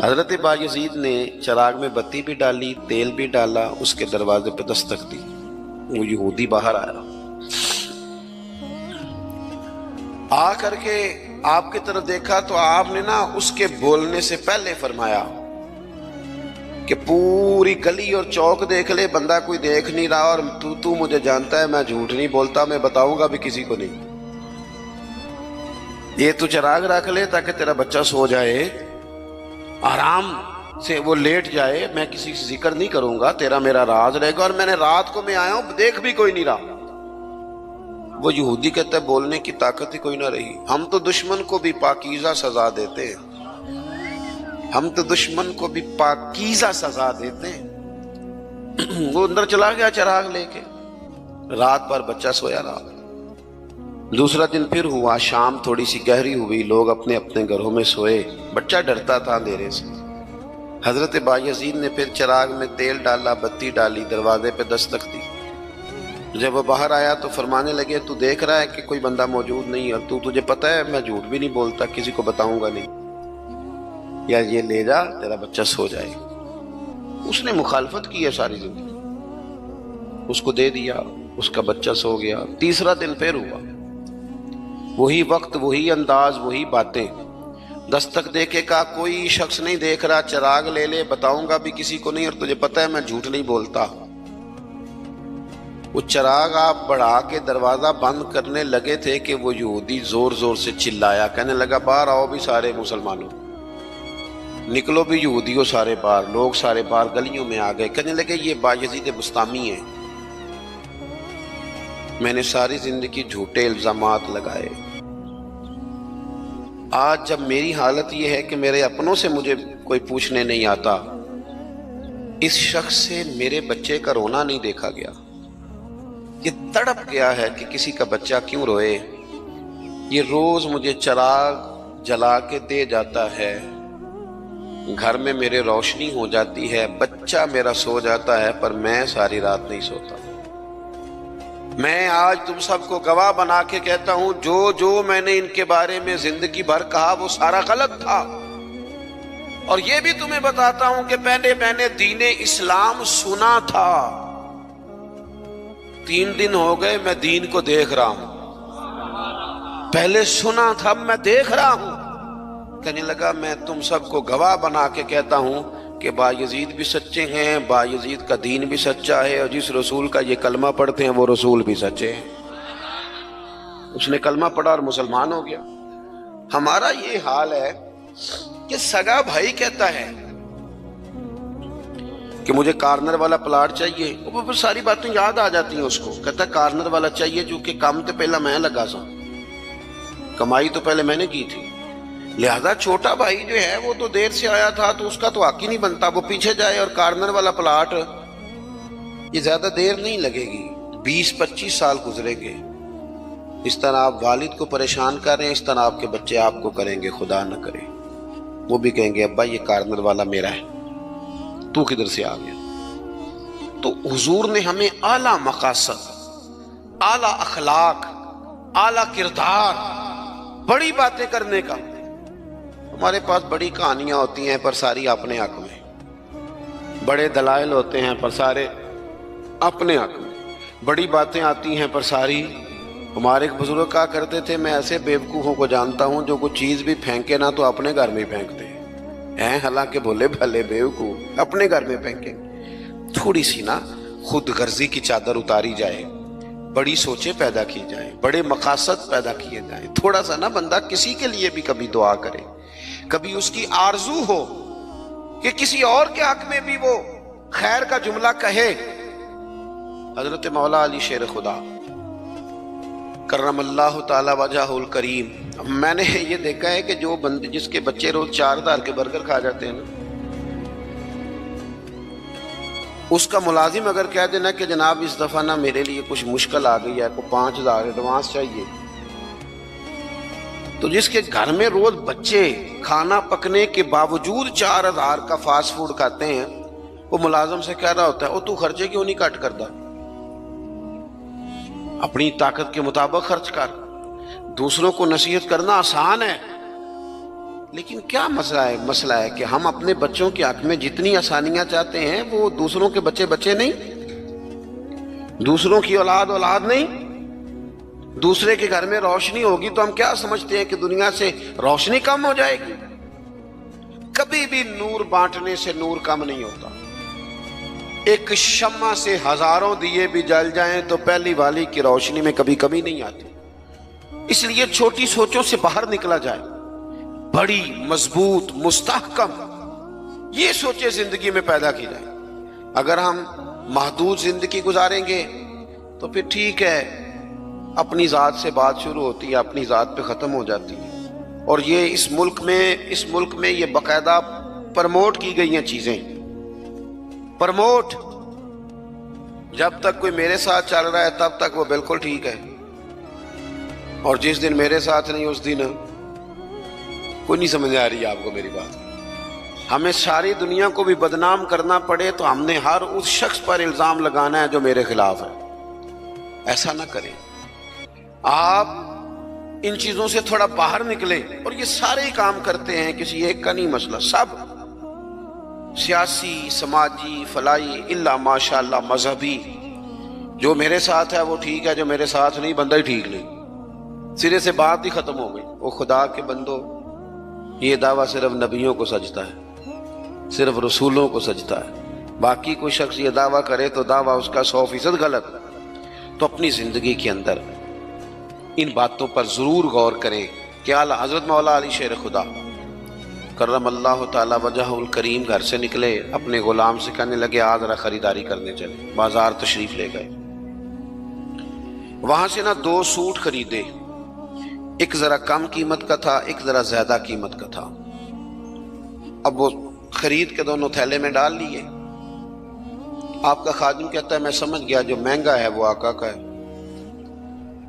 حضرت بایزید نے چراغ میں بتی بھی ڈالی، تیل بھی ڈالا، اس کے دروازے پہ دستک دی، وہ یہودی باہر آیا، آ کر کے آپ کی طرف دیکھا تو آپ نے نا اس کے بولنے سے پہلے فرمایا کہ پوری گلی اور چوک دیکھ لے، بندہ کوئی دیکھ نہیں رہا، اور تو مجھے جانتا ہے میں جھوٹ نہیں بولتا، میں بتاؤں گا بھی کسی کو نہیں، یہ تو چراغ رکھ لے تاکہ تیرا بچہ سو جائے، آرام سے وہ لیٹ جائے، میں کسی سے ذکر نہیں کروں گا، تیرا میرا راز رہے گا، اور میں نے رات کو میں آیا ہوں دیکھ بھی کوئی نہیں رہا۔ وہ یہودی کہتا ہے بولنے کی طاقت ہی کوئی نہ رہی، ہم تو دشمن کو بھی پاکیزہ سزا دیتے ہیں، ہم تو دشمن کو بھی پاکیزہ سزا دیتے ہیں۔ وہ اندر چلا گیا چراغ لے کے، رات بھر بچہ سویا رہا۔ دوسرا دن پھر ہوا، شام تھوڑی سی گہری ہوئی، لوگ اپنے اپنے گھروں میں سوئے، بچہ ڈرتا تھا اندھیرے سے۔ حضرت بایزید نے پھر چراغ میں تیل ڈالا، بتی ڈالی، دروازے پہ دستک دی۔ جب وہ باہر آیا تو فرمانے لگے تو دیکھ رہا ہے کہ کوئی بندہ موجود نہیں، اور تجھے پتہ ہے میں جھوٹ بھی نہیں بولتا، کسی کو بتاؤں گا نہیں، یا یہ لے جا تیرا بچہ سو جائے۔ اس نے مخالفت کی ہے ساری زندگی، اس کو دے دیا، اس کا بچہ سو گیا۔ تیسرا دن پھر ہوا، وہی وقت، وہی انداز، وہی باتیں، دستک دے کے کہا کوئی شخص نہیں دیکھ رہا، چراغ لے لے، بتاؤں گا بھی کسی کو نہیں، اور تجھے پتہ ہے میں جھوٹ نہیں بولتا۔ وہ چراغ آپ بڑھا کے دروازہ بند کرنے لگے تھے کہ وہ یہودی زور زور سے چلایا، کہنے لگا باہر آؤ بھی سارے مسلمانوں، نکلو بھی یہودیوں سارے باہر۔ لوگ سارے باہر گلیوں میں آ گئے، کہنے لگے یہ بایزید بسطامی ہے، میں نے ساری زندگی جھوٹے الزامات لگائے، آج جب میری حالت یہ ہے کہ میرے اپنوں سے مجھے کوئی پوچھنے نہیں آتا، اس شخص سے میرے بچے کا رونا نہیں دیکھا گیا، یہ تڑپ گیا ہے کہ کسی کا بچہ کیوں روئے، یہ روز مجھے چراغ جلا کے دے جاتا ہے، گھر میں میرے روشنی ہو جاتی ہے، بچہ میرا سو جاتا ہے، پر میں ساری رات نہیں سوتا۔ میں آج تم سب کو گواہ بنا کے کہتا ہوں، جو میں نے ان کے بارے میں زندگی بھر کہا وہ سارا غلط تھا، اور یہ بھی تمہیں بتاتا ہوں کہ پہلے میں نے دین اسلام سنا تھا، 3 دن ہو گئے میں دین کو دیکھ رہا ہوں، پہلے سنا تھا اب میں دیکھ رہا ہوں۔ کہنے لگا میں تم سب کو گواہ بنا کے کہتا ہوں کہ بایزید بھی سچے ہیں، بایزید کا دین بھی سچا ہے، اور جس رسول کا یہ کلمہ پڑھتے ہیں وہ رسول بھی سچے ہیں۔ اس نے کلمہ پڑھا اور مسلمان ہو گیا۔ ہمارا یہ حال ہے کہ سگا بھائی کہتا ہے کہ مجھے کارنر والا پلاٹ چاہیے، وہ پھر ساری باتیں یاد آ جاتی ہیں اس کو، کہتا ہے کارنر والا چاہیے چونکہ کام تو پہلا میں لگا سا، کمائی تو پہلے میں نے کی تھی، لہذا چھوٹا بھائی جو ہے وہ تو دیر سے آیا تھا تو اس کا تو حق ہی نہیں بنتا، وہ پیچھے جائے، اور کارنر والا پلاٹ یہ زیادہ دیر نہیں لگے گی، 20-25 سال گزریں گے۔ اس طرح آپ والد کو پریشان کر رہے ہیں، اس طرح آپ کے بچے آپ کو کریں گے، خدا نہ کرے، وہ بھی کہیں گے ابا یہ کارنر والا میرا ہے، تو کدھر سے آ گیا۔ تو حضور نے ہمیں اعلیٰ مقاصد، اعلیٰ اخلاق، اعلیٰ کردار، بڑی باتیں کرنے کا۔ ہمارے پاس بڑی کہانیاں ہوتی ہیں پر ساری اپنے حق میں، بڑے دلائل ہوتے ہیں پر سارے اپنے حق میں، بڑی باتیں آتی ہیں پر ساری۔ ہمارے ایک بزرگ کہا کرتے تھے میں ایسے بیوقوفوں کو جانتا ہوں جو کوئی چیز بھی پھینکے نہ تو اپنے گھر میں پھینکتے ہیں، حالانکہ بھولے بھلے بیوقوف اپنے گھر میں پھینکیں۔ تھوڑی سی نا خود غرضی کی چادر اتاری جائے، بڑی سوچیں پیدا کی جائیں، بڑے مقاصد پیدا کیے جائیں، تھوڑا سا نا بندہ کسی کے لیے بھی کبھی دعا کرے، کبھی اس کی آرزو ہو کہ کسی اور کے حق میں بھی وہ خیر کا جملہ کہے۔ حضرت مولا علی شیر خدا کرم اللہ تعالی وجہہ الکریم، میں نے یہ دیکھا ہے کہ جو بندے جس کے بچے روز 4,000 کے برگر کھا جاتے ہیں نا، اس کا ملازم اگر کہہ دینا کہ جناب اس دفعہ نا میرے لیے کچھ مشکل آ گئی ہے، کو 5,000 ایڈوانس چاہیے، تو جس کے گھر میں روز بچے کھانا پکنے کے باوجود 4,000 کا فاسٹ فوڈ کھاتے ہیں، وہ ملازم سے کہہ رہا ہوتا ہے تو خرچے کیوں نہیں کٹ کرتا، اپنی طاقت کے مطابق خرچ کر۔ دوسروں کو نصیحت کرنا آسان ہے، لیکن کیا مسئلہ ہے کہ ہم اپنے بچوں کے حق میں جتنی آسانیاں چاہتے ہیں وہ دوسروں کے بچے نہیں، دوسروں کی اولاد نہیں۔ دوسرے کے گھر میں روشنی ہوگی تو ہم کیا سمجھتے ہیں کہ دنیا سے روشنی کم ہو جائے گی؟ کبھی بھی نور بانٹنے سے نور کم نہیں ہوتا۔ ایک شمع سے ہزاروں دیے بھی جل جائیں تو پہلی والی کی روشنی میں کبھی کمی نہیں آتی. اس لیے چھوٹی سوچوں سے باہر نکلا جائے، بڑی مضبوط مستحکم یہ سوچیں زندگی میں پیدا کی جائے. اگر ہم محدود زندگی گزاریں گے تو پھر ٹھیک ہے، اپنی ذات سے بات شروع ہوتی ہے، اپنی ذات پہ ختم ہو جاتی ہے. اور یہ اس ملک میں یہ باقاعدہ پرموٹ کی گئی ہیں چیزیں. پرموٹ، جب تک کوئی میرے ساتھ چل رہا ہے تب تک وہ بالکل ٹھیک ہے، اور جس دن میرے ساتھ نہیں اس دن کوئی نہیں سمجھ آ رہی آپ کو میری بات. ہمیں ساری دنیا کو بھی بدنام کرنا پڑے تو ہم نے ہر اس شخص پر الزام لگانا ہے جو میرے خلاف ہے. ایسا نہ کریں. آپ ان چیزوں سے تھوڑا باہر نکلیں. اور یہ سارے ہی کام کرتے ہیں، کسی ایک کا نہیں مسئلہ، سب سیاسی، سماجی، فلاحی، الا ماشاء اللہ مذہبی. جو میرے ساتھ ہے وہ ٹھیک ہے، جو میرے ساتھ نہیں بندہ ہی ٹھیک نہیں. سرے سے بات ہی ختم ہو گئی. وہ خدا کے بندو، یہ دعویٰ صرف نبیوں کو سجتا ہے، صرف رسولوں کو سجتا ہے. باقی کوئی شخص یہ دعویٰ کرے تو دعویٰ اس کا 100% غلط. تو اپنی زندگی کے اندر ان باتوں پر ضرور غور کریں کہ اعلیٰ حضرت مولا علی شیر خدا کرم اللہ تعالی وجہ الکریم گھر سے نکلے، اپنے غلام سے کہنے لگے آج ذرا خریداری کرنے چلے. بازار تشریف لے گئے. وہاں سے 2 سوٹ خریدے. ایک ذرا کم قیمت کا تھا، ایک ذرا زیادہ قیمت کا تھا. اب وہ خرید کے دونوں تھیلے میں ڈال لیے. آپ کا خادم کہتا ہے میں سمجھ گیا جو مہنگا ہے وہ آقا کا ہے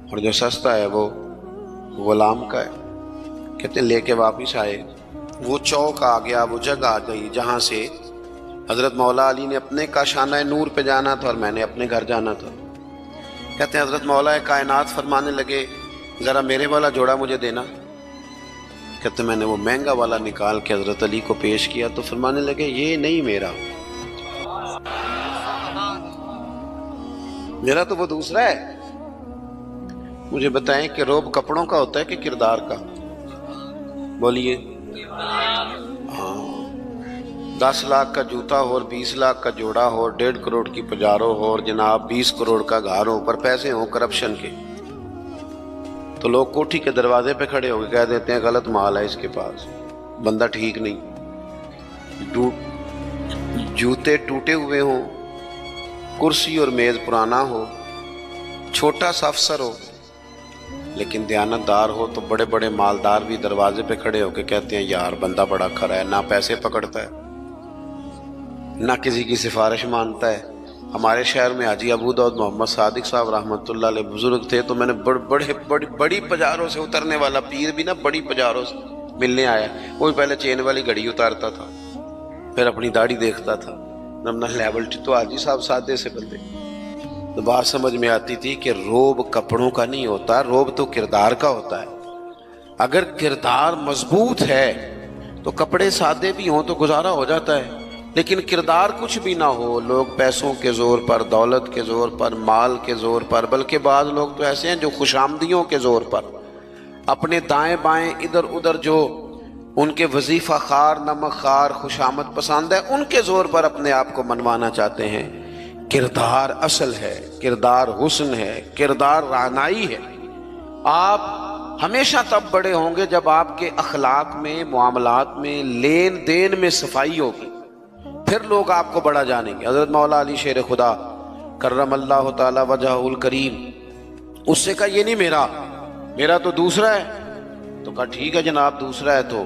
اور جو سستا ہے وہ غلام کا ہے. کہتے ہیں لے کے واپس آئے. وہ چوک آ گیا، وہ جگہ آ گئی جہاں سے حضرت مولا علی نے اپنے کاشانہ نور پہ جانا تھا اور میں نے اپنے گھر جانا تھا. کہتے ہیں حضرت مولا کائنات فرمانے لگے ذرا میرے والا جوڑا مجھے دینا. کہتے میں نے وہ مہنگا والا نکال کے حضرت علی کو پیش کیا تو فرمانے لگے یہ نہیں میرا تو وہ دوسرا ہے. مجھے بتائیں کہ روب کپڑوں کا ہوتا ہے کہ کردار کا؟ بولیے. ہاں، 10 لاکھ کا جوتا ہو اور 20 لاکھ کا جوڑا ہو، 1.5 کروڑ کی پجارو ہو اور جناب 20 کروڑ کا گھر ہو، پر پیسے ہوں کرپشن کے، تو لوگ کوٹھی کے دروازے پہ کھڑے ہو کے کہہ دیتے ہیں غلط مال ہے اس کے پاس، بندہ ٹھیک نہیں. جوتے ٹوٹے ہوئے ہوں، کرسی اور میز پرانا ہو، چھوٹا سا افسر ہو لیکن دیانتدار ہو، تو بڑے بڑے مالدار بھی دروازے پہ کھڑے ہو کے کہتے ہیں یار بندہ بڑا کھرا ہے، نہ پیسے پکڑتا ہے نہ کسی کی سفارش مانتا ہے. ہمارے شہر میں حاجی ابو داؤد محمد صادق صاحب رحمۃ اللہ علیہ بزرگ تھے، تو میں نے بڑی پجاروں سے اترنے والا پیر بھی بڑی پجاروں سے ملنے آیا. وہ پہلے چین والی گھڑی اتارتا تھا، پھر اپنی داڑھی دیکھتا تھا. نمنا لیول تو حاجی صاحب سادے سے بندے. تو بات سمجھ میں آتی تھی کہ روب کپڑوں کا نہیں ہوتا، روب تو کردار کا ہوتا ہے. اگر کردار مضبوط ہے تو کپڑے سادے بھی ہوں تو گزارا ہو جاتا ہے، لیکن کردار کچھ بھی نہ ہو، لوگ پیسوں کے زور پر، دولت کے زور پر، مال کے زور پر، بلکہ بعض لوگ تو ایسے ہیں جو خوشامدیوں کے زور پر اپنے دائیں بائیں ادھر ادھر جو ان کے وظیفہ خار، نمک خار، خوشامد پسند ہے، ان کے زور پر اپنے آپ کو منوانا چاہتے ہیں. کردار اصل ہے، کردار حسن ہے، کردار رہنائی ہے. آپ ہمیشہ تب بڑے ہوں گے جب آپ کے اخلاق میں، معاملات میں، لین دین میں صفائی ہوگی، پھر لوگ آپ کو بڑا جانیں گے. حضرت مولا علی شیر خدا کرم اللہ تعالی وجہ الکریم، اس سے کہا یہ نہیں میرا تو دوسرا ہے. تو کہا ٹھیک ہے جناب دوسرا ہے تو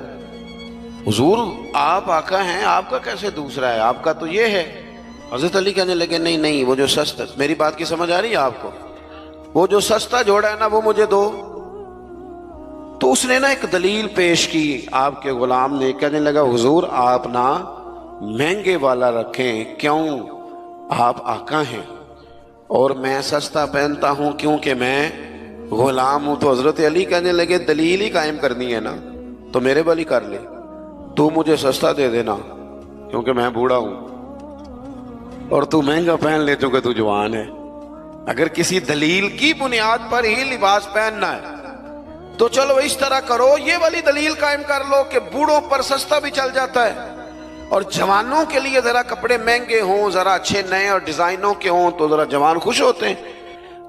حضور آپ آقا ہیں، آپ کا کیسے دوسرا ہے، آپ کا تو یہ ہے. حضرت علی کہنے لگے نہیں وہ جو سستا، میری بات کی سمجھ آ رہی ہے آپ کو، وہ جو سستا جوڑا ہے نا وہ مجھے دو. تو اس نے ایک دلیل پیش کی آپ کے غلام نے. کہنے لگا حضور آپ مہنگے والا رکھیں، کیوں؟ آپ آقا ہیں اور میں سستا پہنتا ہوں کیونکہ میں غلام ہوں. تو حضرت علی کہنے لگے دلیل ہی قائم کرنی ہے نا تو میرے والی کر لے، تو مجھے سستا دے دینا کیونکہ میں بوڑھا ہوں اور تو مہنگا پہن لے چونکہ تو جوان ہے. اگر کسی دلیل کی بنیاد پر ہی لباس پہننا ہے تو چلو اس طرح کرو، یہ والی دلیل قائم کر لو کہ بوڑھوں پر سستا بھی چل جاتا ہے اور جوانوں کے لیے ذرا کپڑے مہنگے ہوں، ذرا اچھے نئے اور ڈیزائنوں کے ہوں تو ذرا جوان خوش ہوتے ہیں.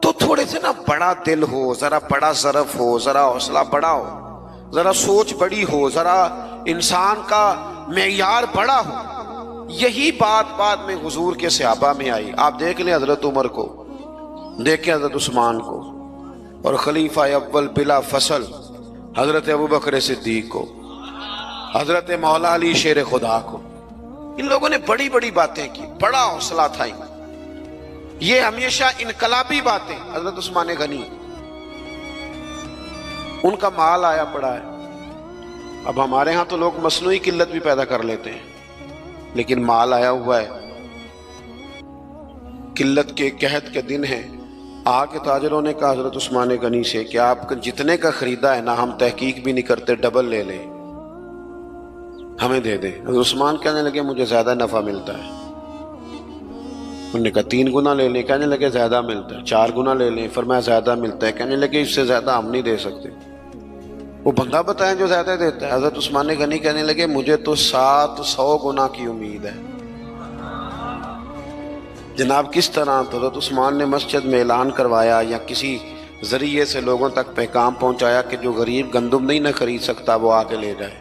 تو تھوڑے سے نا بڑا دل ہو، ذرا بڑا ظرف ہو، ذرا حوصلہ بڑا ہو، ذرا سوچ بڑی ہو، ذرا انسان کا معیار بڑا ہو. یہی بات میں حضور کے صحابہ میں آئی. آپ دیکھ لیں حضرت عمر کو، دیکھیں حضرت عثمان کو، اور خلیفہ اول بلا فصل حضرت ابوبکر صدیق کو، حضرت مولا علی شیر خدا کو. ان لوگوں نے بڑی بڑی باتیں کی، بڑا حوصلہ تھا. یہ ہمیشہ انقلابی باتیں. حضرت عثمان غنی، ان کا مال آیا پڑا ہے. اب ہمارے ہاں تو لوگ مصنوعی قلت بھی پیدا کر لیتے ہیں، لیکن مال آیا ہوا ہے. قلت کے قحط کے دن ہیں. آ کے تاجروں نے کہا حضرت عثمان غنی سے کہ آپ جتنے کا خریدا ہے نا، ہم تحقیق بھی نہیں کرتے، ڈبل لے لیں، ہمیں دے دیں. حضرت عثمان کہنے لگے مجھے زیادہ نفع ملتا ہے. انہوں نے کہا 3 گنا لے لیں. کہنے لگے زیادہ ملتا ہے. 4 گنا لے لیں. فرمایا زیادہ ملتا ہے. کہنے لگے اس سے زیادہ ہم نہیں دے سکتے. وہ بندہ بتائیں جو زیادہ دیتا ہے. حضرت عثمان غنی کہنے لگے مجھے تو 700 گنا کی امید ہے. جناب کس طرح؟ تو حضرت عثمان نے مسجد میں اعلان کروایا یا کسی ذریعے سے لوگوں تک پیغام پہنچایا کہ جو غریب گندم نہیں نہ خرید سکتا وہ آ کے لے جائے،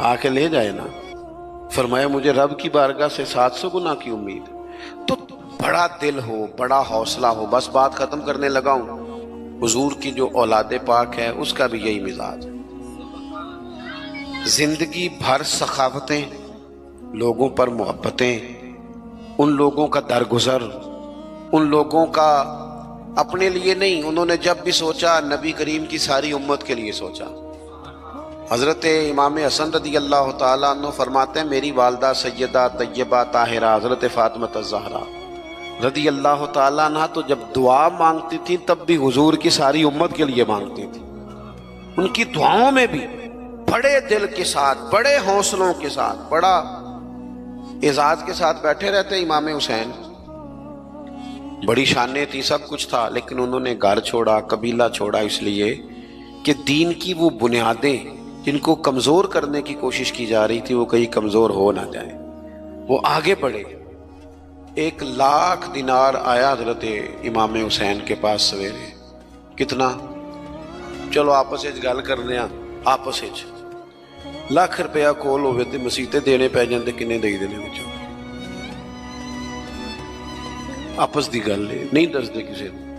آ کے لے جائے نا. فرمایا مجھے رب کی بارگاہ سے 700 گنا کی امید. تو بڑا دل ہو، بڑا حوصلہ ہو. بس بات ختم کرنے لگا ہوں. حضور کی جو اولاد پاک ہے اس کا بھی یہی مزاج ہے. زندگی بھر سخاوتیں، لوگوں پر محبتیں، ان لوگوں کا درگزر، ان لوگوں کا اپنے لیے نہیں. انہوں نے جب بھی سوچا نبی کریم کی ساری امت کے لیے سوچا. حضرت امام حسن رضی اللہ تعالیٰ عنہ فرماتے ہیں میری والدہ سیدہ طیبہ طاہرہ حضرت فاطمہ الزہرا رضی اللہ تعالیٰ عنہ تو جب دعا مانگتی تھی تب بھی حضور کی ساری امت کے لیے مانگتی تھی. ان کی دعاؤں میں بھی بڑے دل کے ساتھ، بڑے حوصلوں کے ساتھ، بڑا اعزاز کے ساتھ بیٹھے رہتے. امام حسین بڑی شانیں تھی، سب کچھ تھا، لیکن انہوں نے گھر چھوڑا، قبیلہ چھوڑا، اس لیے کہ دین کی وہ بنیادیں جن کو کمزور کرنے کی کوشش کی جا رہی تھی وہ کہیں کمزور ہو نہ جائیں. وہ آگے بڑھے. 1,00,000 دینار آیا حضرت امام حسین کے پاس سویرے. کتنا؟ چلو آپس گل کرنے ہیں. آپس 1,00,000 روپیہ کول ہوئے تو مسیطے دینے پی جاندے، کنے دے دینے بچوں؟ آپس دی گل نہیں دستے کسی نے.